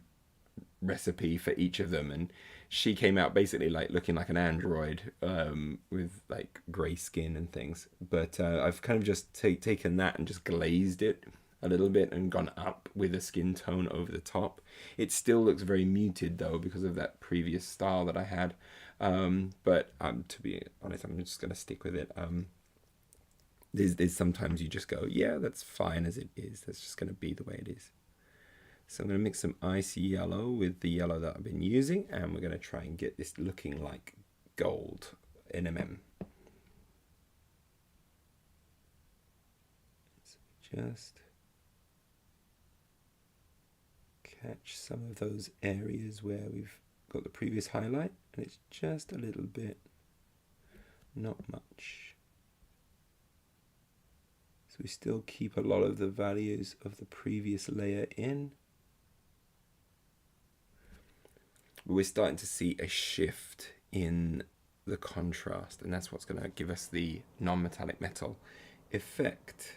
recipe for each of them, and she came out basically like looking like an android, with like grey skin and things. But I've kind of just taken that and just glazed it a little bit and gone up with a skin tone over the top. It still looks very muted though because of that previous style that I had. But to be honest, I'm just going to stick with it. There's sometimes you just go, yeah, that's fine as it is. That's just going to be the way it is. So I'm going to mix some Icy Yellow with the yellow that I've been using, and we're going to try and get this looking like gold NMM. So just catch some of those areas where we've got the previous highlight, and it's just a little bit, not much. So we still keep a lot of the values of the previous layer in. We're starting to see a shift in the contrast, and that's what's going to give us the non-metallic metal effect.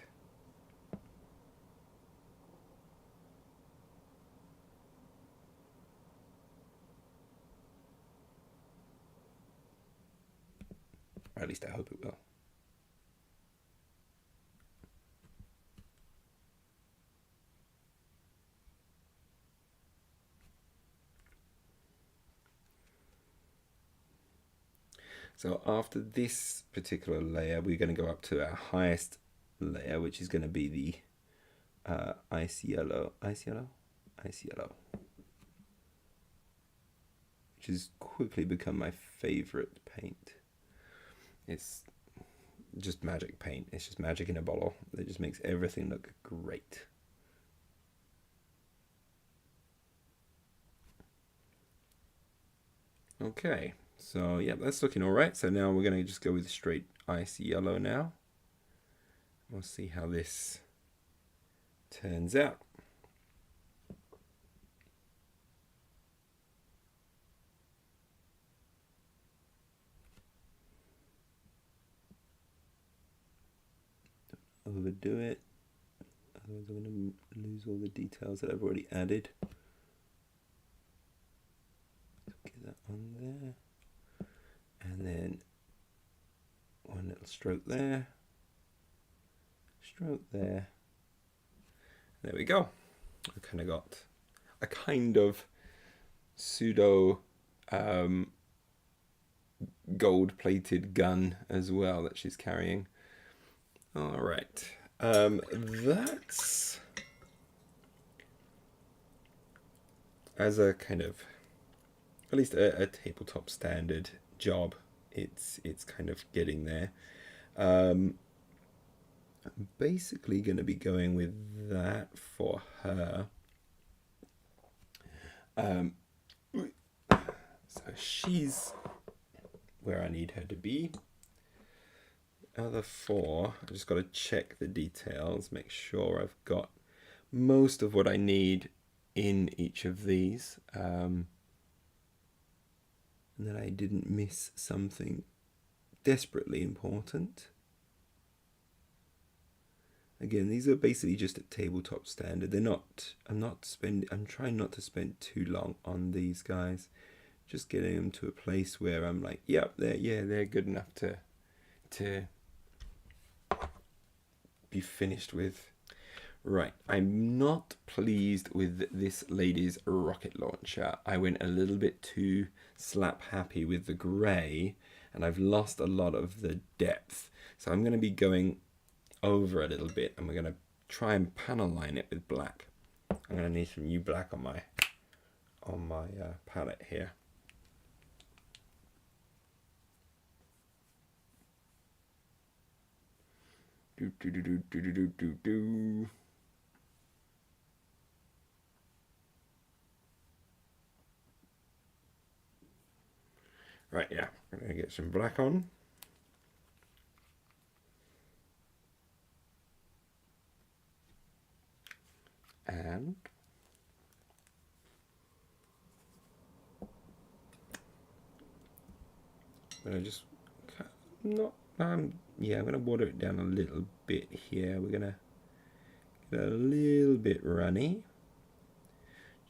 Or at least I hope it will. So after this particular layer, we're going to go up to our highest layer, which is going to be the Icy Yellow, which has quickly become my favorite paint. It's just magic paint. It's just magic in a bottle. It just makes everything look great. Okay. So yeah, that's looking all right. So now we're going to just go with straight Icy Yellow now. We'll see how this turns out. overdo it, otherwise I'm going to lose all the details that I've already added. Get that on there, and then one little stroke there, stroke there. There we go. I've kind of got a kind of pseudo gold-plated gun as well that she's carrying. All right, that's as a kind of at least a tabletop standard job. It's kind of getting there. I'm basically going to be going with that for her. So she's where I need her to be. Other four, I just got to check the details, make sure I've got most of what I need in each of these, and that I didn't miss something desperately important. Again, these are basically just at tabletop standard. They're not. I'm trying not to spend too long on these guys. Just getting them to a place where I'm like, yep, they're good enough to be finished with. Right, I'm not pleased with this lady's rocket launcher. I went a little bit too slap happy with the grey, and I've lost a lot of the depth. So I'm going to be going over a little bit, and we're going to try and panel line it with black. I'm going to need some new black on my palette here. Do. Right, yeah, I'm going to get some black on. And I'm going to just I'm going to water it down a little bit here. We're going to get a little bit runny,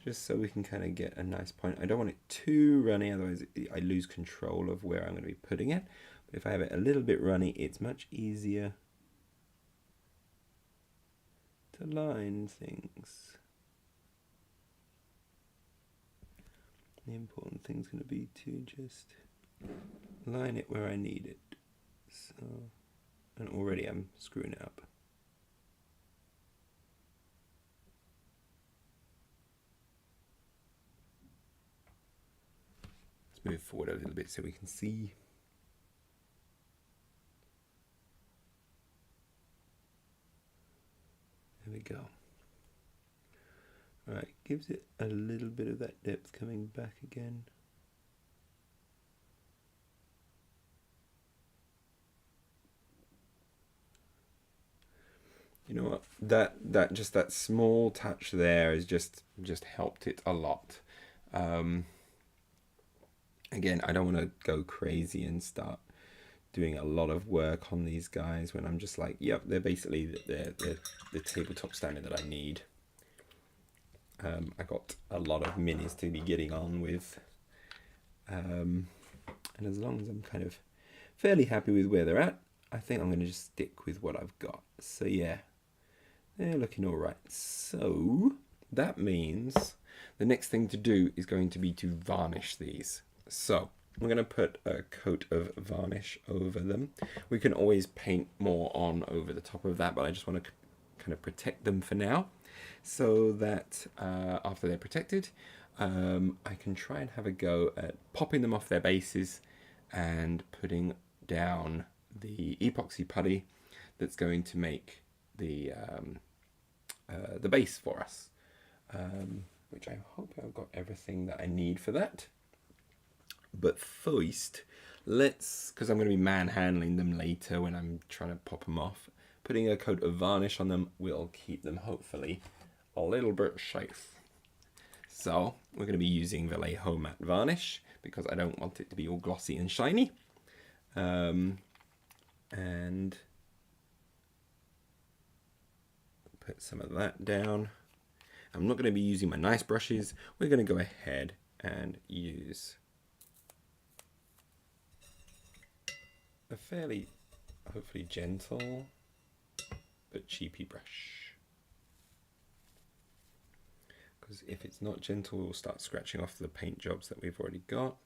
just so we can kind of get a nice point. I don't want it too runny, otherwise I lose control of where I'm going to be putting it. But if I have it a little bit runny, it's much easier to line things. The important thing's going to be to just line it where I need it. So, and already I'm screwing it up. Let's move forward a little bit so we can see. There we go. Right, gives it a little bit of that depth coming back again. You know what? That small touch there has just helped it a lot. Again, I don't want to go crazy and start doing a lot of work on these guys when I'm just like, yep, they're basically the tabletop standard that I need. I got a lot of minis to be getting on with, and as long as I'm kind of fairly happy with where they're at, I think I'm going to just stick with what I've got. So yeah, they're looking all right. So that means the next thing to do is going to be to varnish these. So we're going to put a coat of varnish over them. We can always paint more on over the top of that, but I just want to kind of protect them for now, so that after they're protected, I can try and have a go at popping them off their bases and putting down the epoxy putty that's going to make the base for us, which I hope I've got everything that I need for that. But first, because I'm going to be manhandling them later when I'm trying to pop them off, putting a coat of varnish on them will keep them hopefully a little bit safe. So we're going to be using Vallejo matte varnish because I don't want it to be all glossy and shiny. And put some of that down. I'm not going to be using my nice brushes. We're going to go ahead and use a fairly, hopefully gentle, but cheapy brush. Because if it's not gentle, we'll start scratching off the paint jobs that we've already got.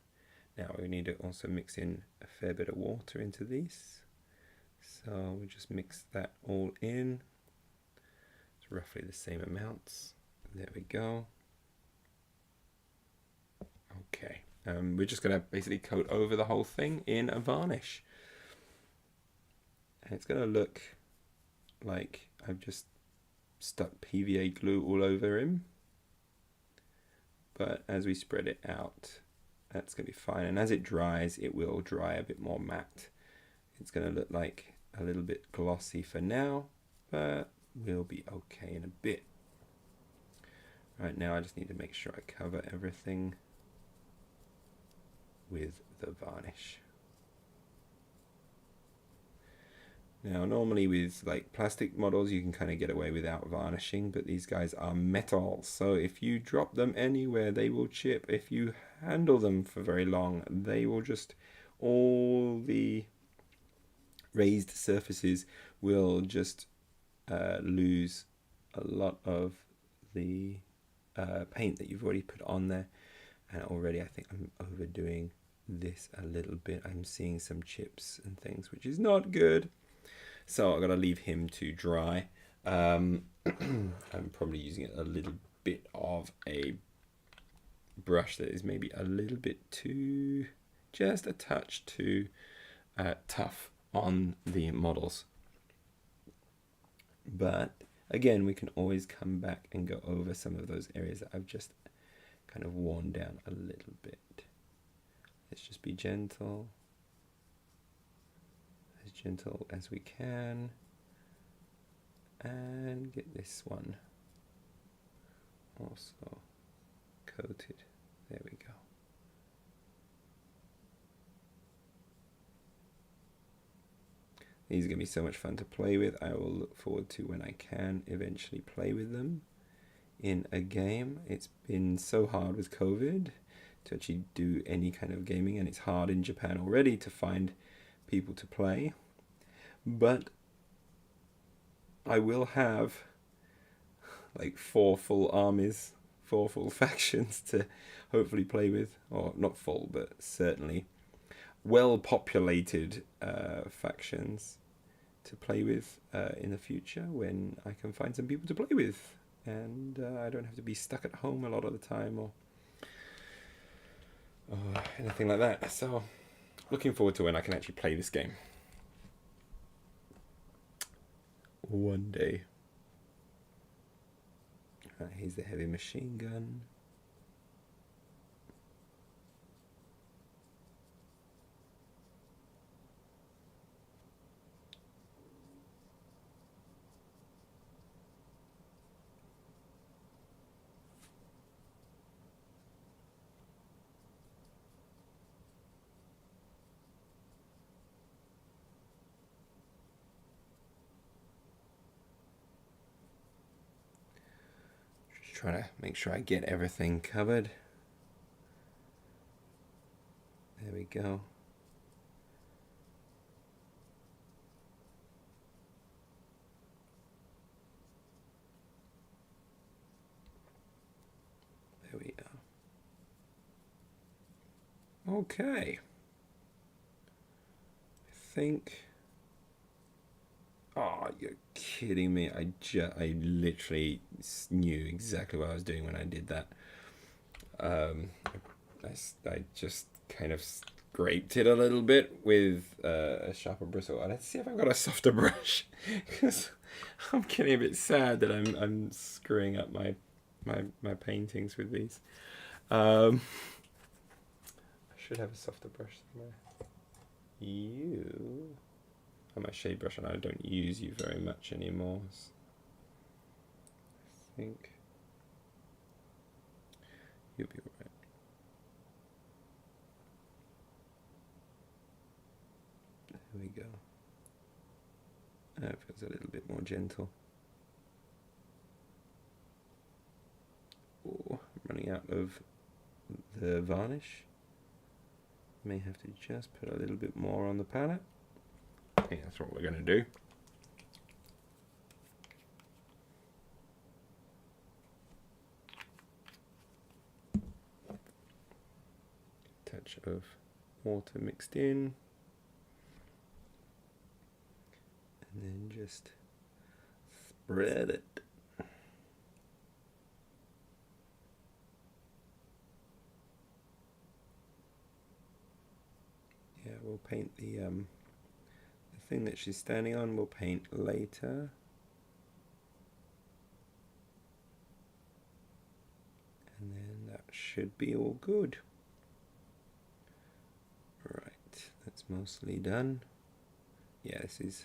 Now we need to also mix in a fair bit of water into these. So we just mix that all in. It's roughly the same amounts. There we go. Okay, we're just going to basically coat over the whole thing in a varnish. And it's going to look like I've just stuck PVA glue all over him. But as we spread it out, that's going to be fine. And as it dries, it will dry a bit more matte. It's going to look like a little bit glossy for now, but we'll be okay in a bit. Right now I just need to make sure I cover everything with the varnish. Now normally with like plastic models you can kind of get away without varnishing, but these guys are metal, so if you drop them anywhere they will chip. If you handle them for very long, they will just, all the raised surfaces will just lose a lot of the paint that you've already put on there. And already I think I'm overdoing this a little bit. I'm seeing some chips and things, which is not good. So I've got to leave him to dry. I'm probably using a little bit of a brush that is maybe a little bit too, just a touch too tough on the models. But again, we can always come back and go over some of those areas that I've just kind of worn down a little bit. Let's just be gentle as we can, and get this one also coated. There we go. These are going to be so much fun to play with. I will look forward to when I can eventually play with them in a game. It's been so hard with COVID to actually do any kind of gaming, and it's hard in Japan already to find people to play. But I will have like 4 full armies, 4 full factions to hopefully play with, or not full, but certainly well-populated factions to play with in the future when I can find some people to play with, and I don't have to be stuck at home a lot of the time or anything like that. So looking forward to when I can actually play this game one day. Here's the heavy machine gun. Trying to make sure I get everything covered. There we go. There we go. Okay. I think. Oh, you're kidding me. I literally knew exactly what I was doing when I did that. I just kind of scraped it a little bit with a sharper bristle. Let's see if I've got a softer brush, because I'm getting a bit sad that I'm screwing up my paintings with these. I should have a softer brush somewhere. My shade brush, and I don't use you very much anymore. I think you'll be alright. There we go. That feels a little bit more gentle. running out of the varnish. May have to just put a little bit more on the palette. I think that's what we're going to do. Touch of water mixed in. And then just spread it. Yeah, we'll paint the thing that she's standing on, we'll paint later. And then that should be all good. Right, that's mostly done. Yeah, this is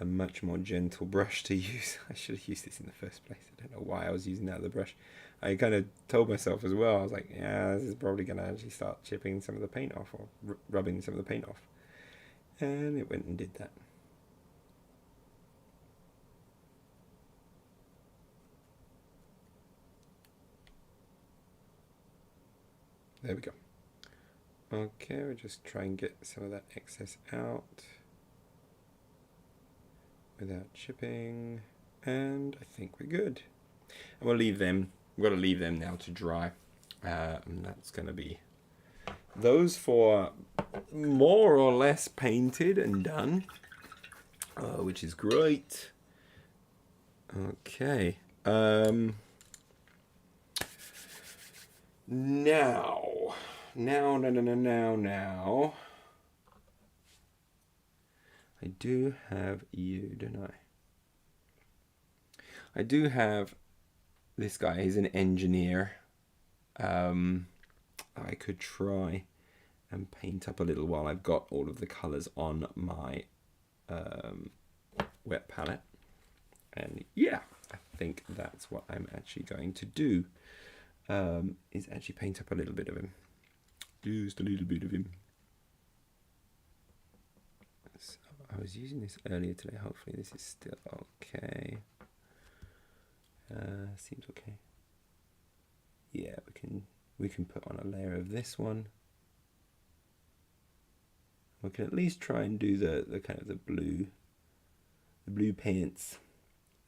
a much more gentle brush to use. I should have used this in the first place. I don't know why I was using that other brush. I kind of told myself as well, I was like, yeah, this is probably going to actually start chipping some of the paint off, or rubbing some of the paint off. And it went and did that. There we go. Okay, we'll just try and get some of that excess out without chipping, and I think we're good. And we'll leave them. We've got to leave them now to dry, and that's going to be those for more or less painted and done, which is great. Okay. Now. I do have you, don't I? I do have this guy. He's an engineer. I could try and paint up a little while I've got all of the colours on my wet palette. And yeah, I think that's what I'm actually going to do. Is actually paint up a little bit of him. Just a little bit of him. So I was using this earlier today. Hopefully this is still okay. Seems okay. Yeah, we can put on a layer of this one. We can at least try and do the kind of the blue pants,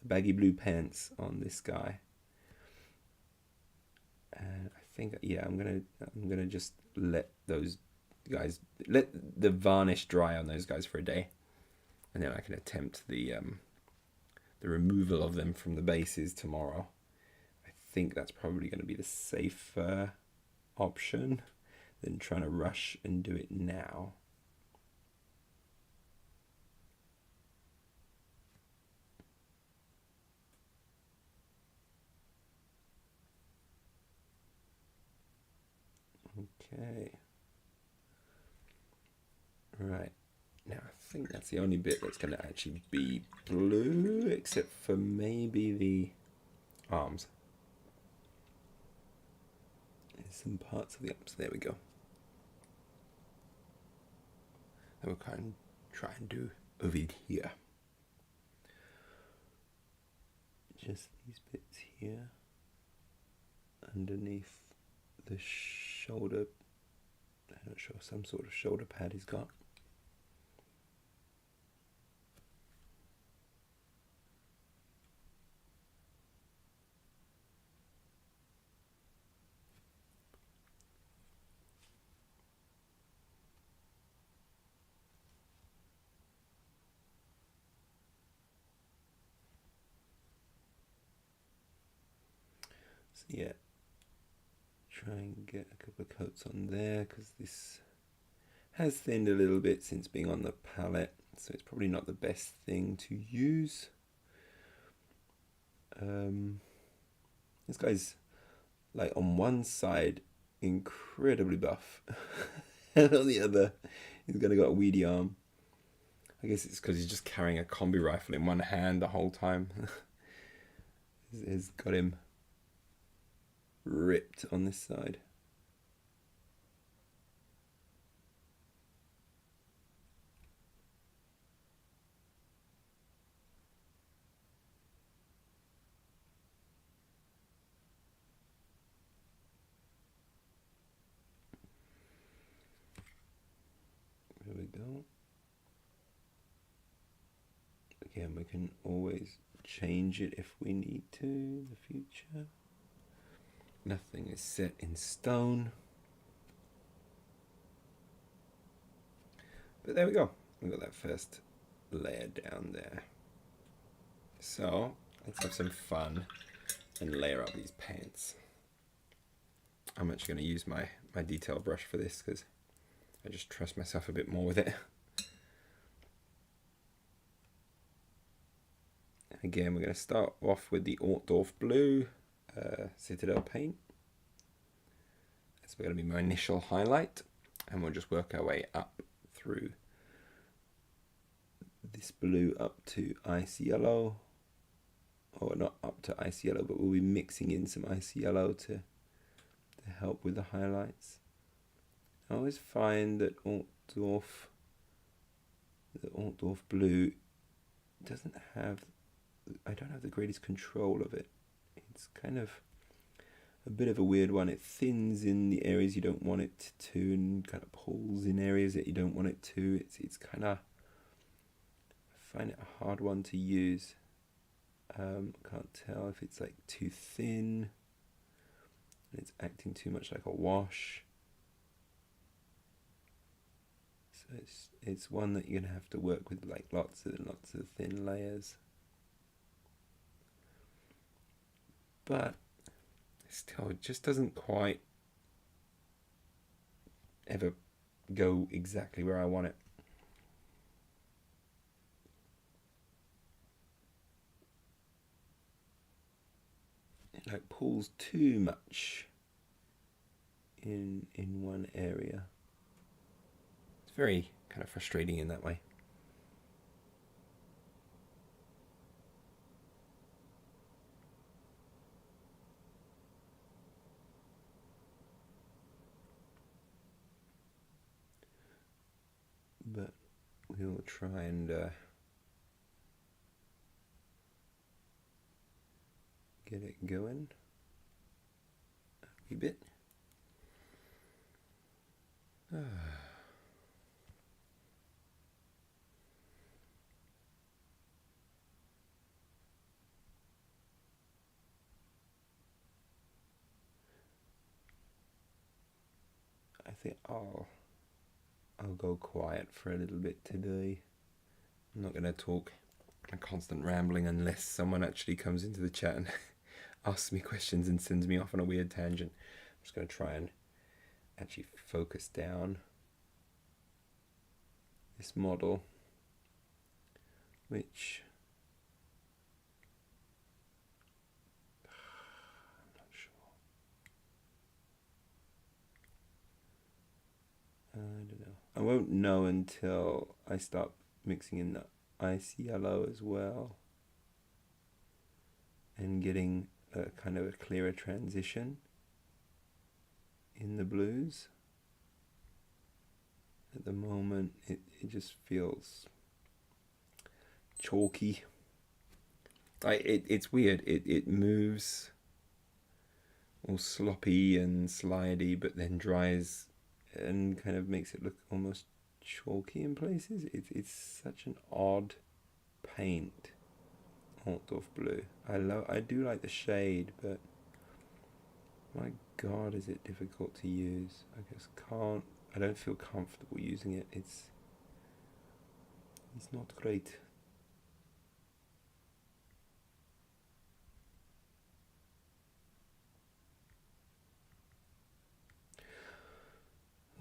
the baggy blue pants on this guy. And I think, yeah, I'm gonna just let those guys, let the varnish dry on those guys for a day, and then I can attempt the removal of them from the bases tomorrow. I think that's probably going to be the safer option than trying to rush and do it now. Okay. Right. Now I think that's the only bit that's going to actually be blue, except for maybe the arms. There's some parts of the arms. There we go. That we'll kind of try and do over here. Just these bits here underneath the shoulder. I'm not sure, some sort of shoulder pad he's got. So yeah, try and get a couple of coats on there, because this has thinned a little bit since being on the palette, so it's probably not the best thing to use. This guy's like on one side incredibly buff and on the other he's got a weedy arm. I guess it's because he's just carrying a combi rifle in one hand the whole time. It's got him ripped on this side. go. Again, we can always change it if we need to in the future. Nothing is set in stone. But there we go. We've got that first layer down there. So let's have some fun and layer up these paints. I'm actually going to use my detail brush for this because I just trust myself a bit more with it. Again, we're going to start off with the Altdorf Blue Citadel paint. That's going to be my initial highlight, and we'll just work our way up through this blue up to Icy Yellow. Or not up to Icy Yellow, but we'll be mixing in some Icy Yellow to help with the highlights. I always find that the Altdorf Blue doesn't have, I don't have the greatest control of it. It's kind of a bit of a weird one. It thins in the areas you don't want it to and kind of pulls in areas that you don't want it to. It's kind of, I find it a hard one to use. Can't tell if it's like too thin and it's acting too much like a wash. So it's one that you're gonna have to work with like lots of thin layers. But still, it just doesn't quite ever go exactly where I want it. It like pulls too much in one area. It's very kind of frustrating in that way. But we'll try and get it going a wee bit. I think I'll go quiet for a little bit today. I'm not going to talk a constant rambling unless someone actually comes into the chat and asks me questions and sends me off on a weird tangent. I'm just going to try and actually focus down this model, which I'm not sure. I don't know. I won't know until I start mixing in the Icy Yellow as well and getting a kind of a clearer transition in the blues. At the moment it just feels chalky. It's weird. It moves all sloppy and slidey, but then dries and kind of makes it look almost chalky in places. It's such an odd paint, Altdorf Blue. I do like the shade, but my god, is it difficult to use. I don't feel comfortable using it. It's not great.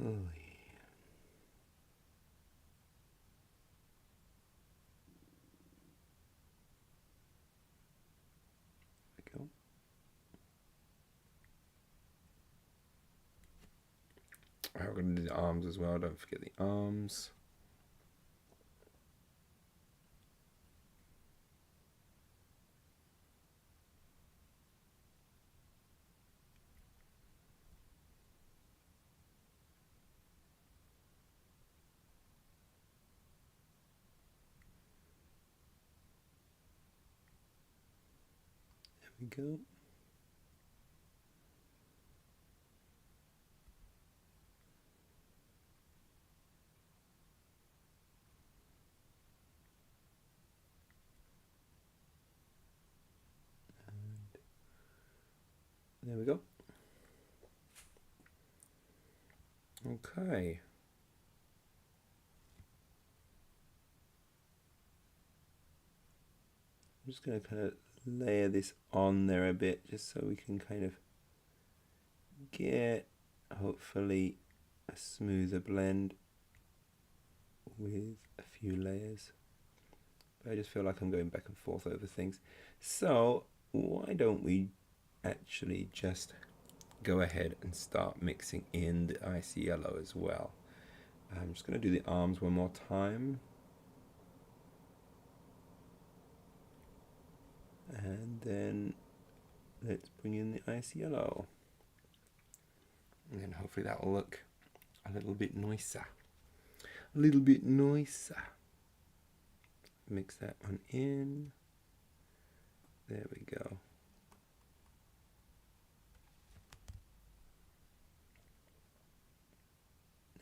Oh, yeah. There we go. We're going to do the arms as well. Don't forget the arms. There we go. There we go. Okay. I'm just going to kind of layer this on there a bit just so we can kind of get, hopefully, a smoother blend with a few layers. But I just feel like I'm going back and forth over things. So why don't we actually just go ahead and start mixing in the Icy Yellow as well. I'm just going to do the arms one more time. And then let's bring in the Icy Yellow. And then hopefully that will look a little bit nicer. A little bit nicer. Mix that one in. There we go.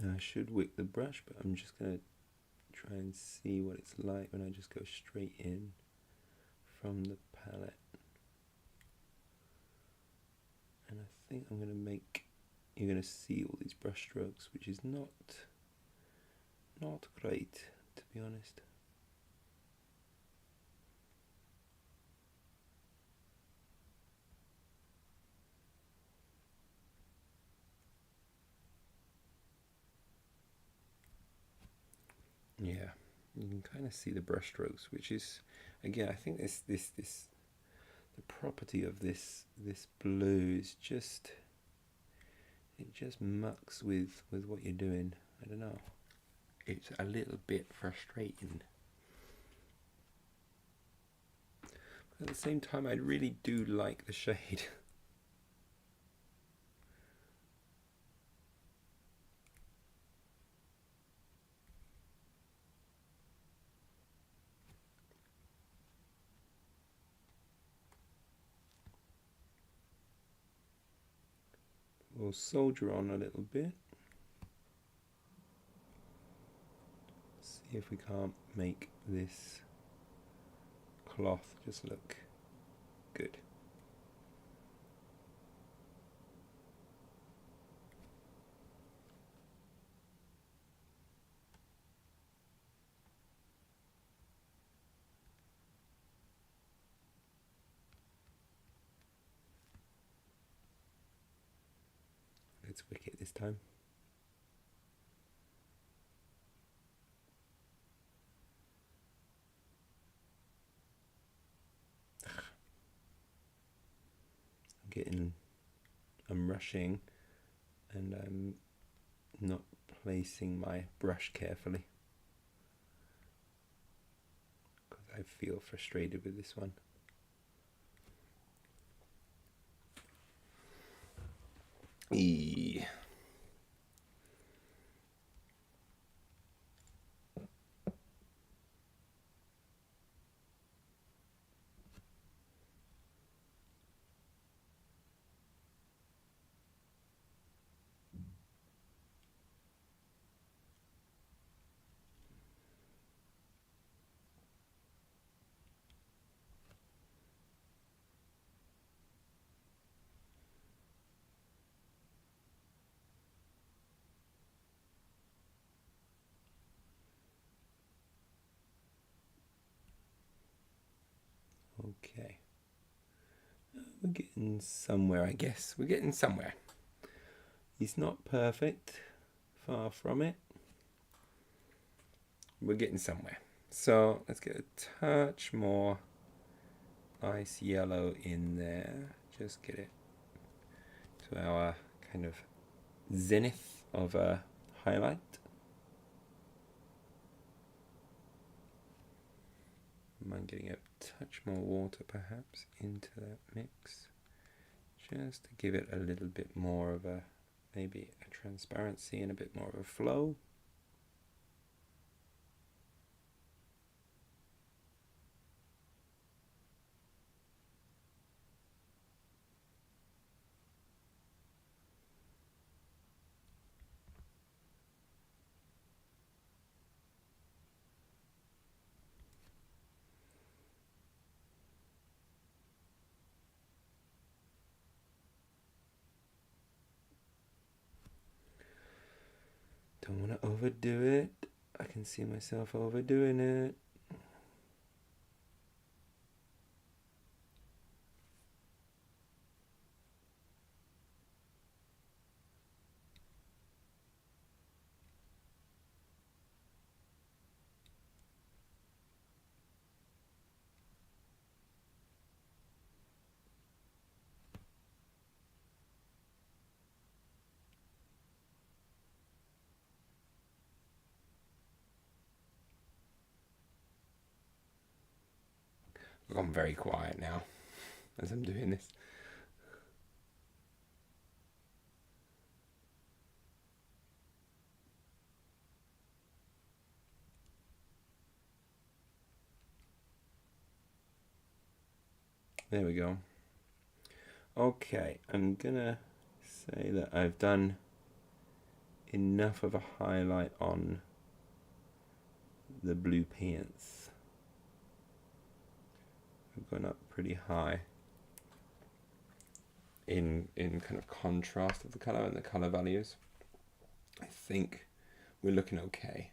Now I should wick the brush, but I'm just going to try and see what it's like when I just go straight in from the palette. And I think I'm going to make, you're going to see all these brush strokes, which is not great, to be honest. Yeah, you can kind of see the brush strokes, which is, again, I think the property of this blue is just, it just mucks with what you're doing. I don't know. It's a little bit frustrating. But at the same time, I really do like the shade. We'll soldier on a little bit. See if we can't make this cloth just look good. Let's wick it this time. I'm rushing and I'm not placing my brush carefully because I feel frustrated with this one. Okay. We're getting somewhere, I guess. We're getting somewhere. It's not perfect, far from it. We're getting somewhere. So let's get a touch more Ice Yellow in there. Just get it to our kind of zenith of a highlight. Mind getting a touch more water perhaps into that mix, just to give it a little bit more of a, maybe a transparency and a bit more of a flow. Don't want to overdo it. I can see myself overdoing it. I'm very quiet now as I'm doing this. There we go. Okay, I'm gonna say that I've done enough of a highlight on the blue pants. I've gone up pretty high in kind of contrast of the color and the color values. I think we're looking okay.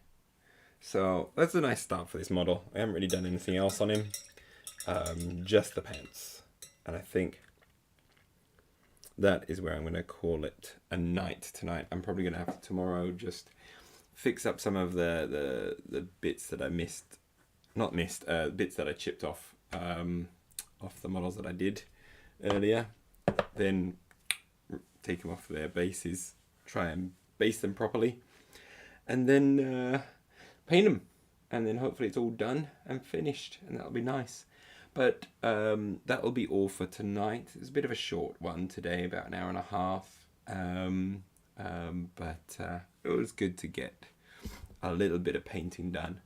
So that's a nice start for this model. I haven't really done anything else on him, just the pants. And I think that is where I'm going to call it a night tonight. I'm probably going to have to tomorrow just fix up some of the bits that I missed. Not missed, bits that I chipped off the models that I did earlier. Then take them off their bases, try and base them properly, and then paint them, and then hopefully it's all done and finished, and that'll be nice. But that'll be all for tonight. It's a bit of a short one today, about an hour and a half, but it was good to get a little bit of painting done.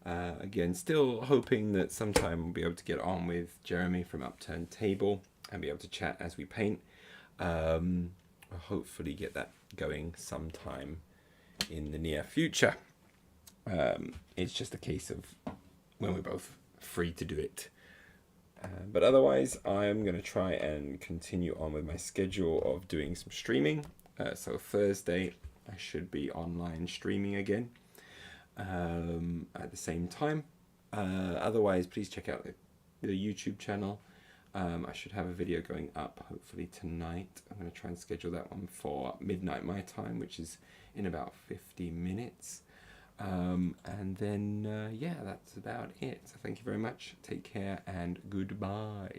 Again, still hoping that sometime we'll be able to get on with Jeremy from Upturned Table and be able to chat as we paint. I'll hopefully get that going sometime in the near future. It's just a case of when we're both free to do it. But otherwise, I'm going to try and continue on with my schedule of doing some streaming. So Thursday, I should be online streaming again at the same time. Otherwise, please check out the YouTube channel. I should have a video going up hopefully tonight. I'm going to try and schedule that one for midnight my time, which is in about 50 minutes. And then, yeah, that's about it. So thank you very much. Take care and goodbye.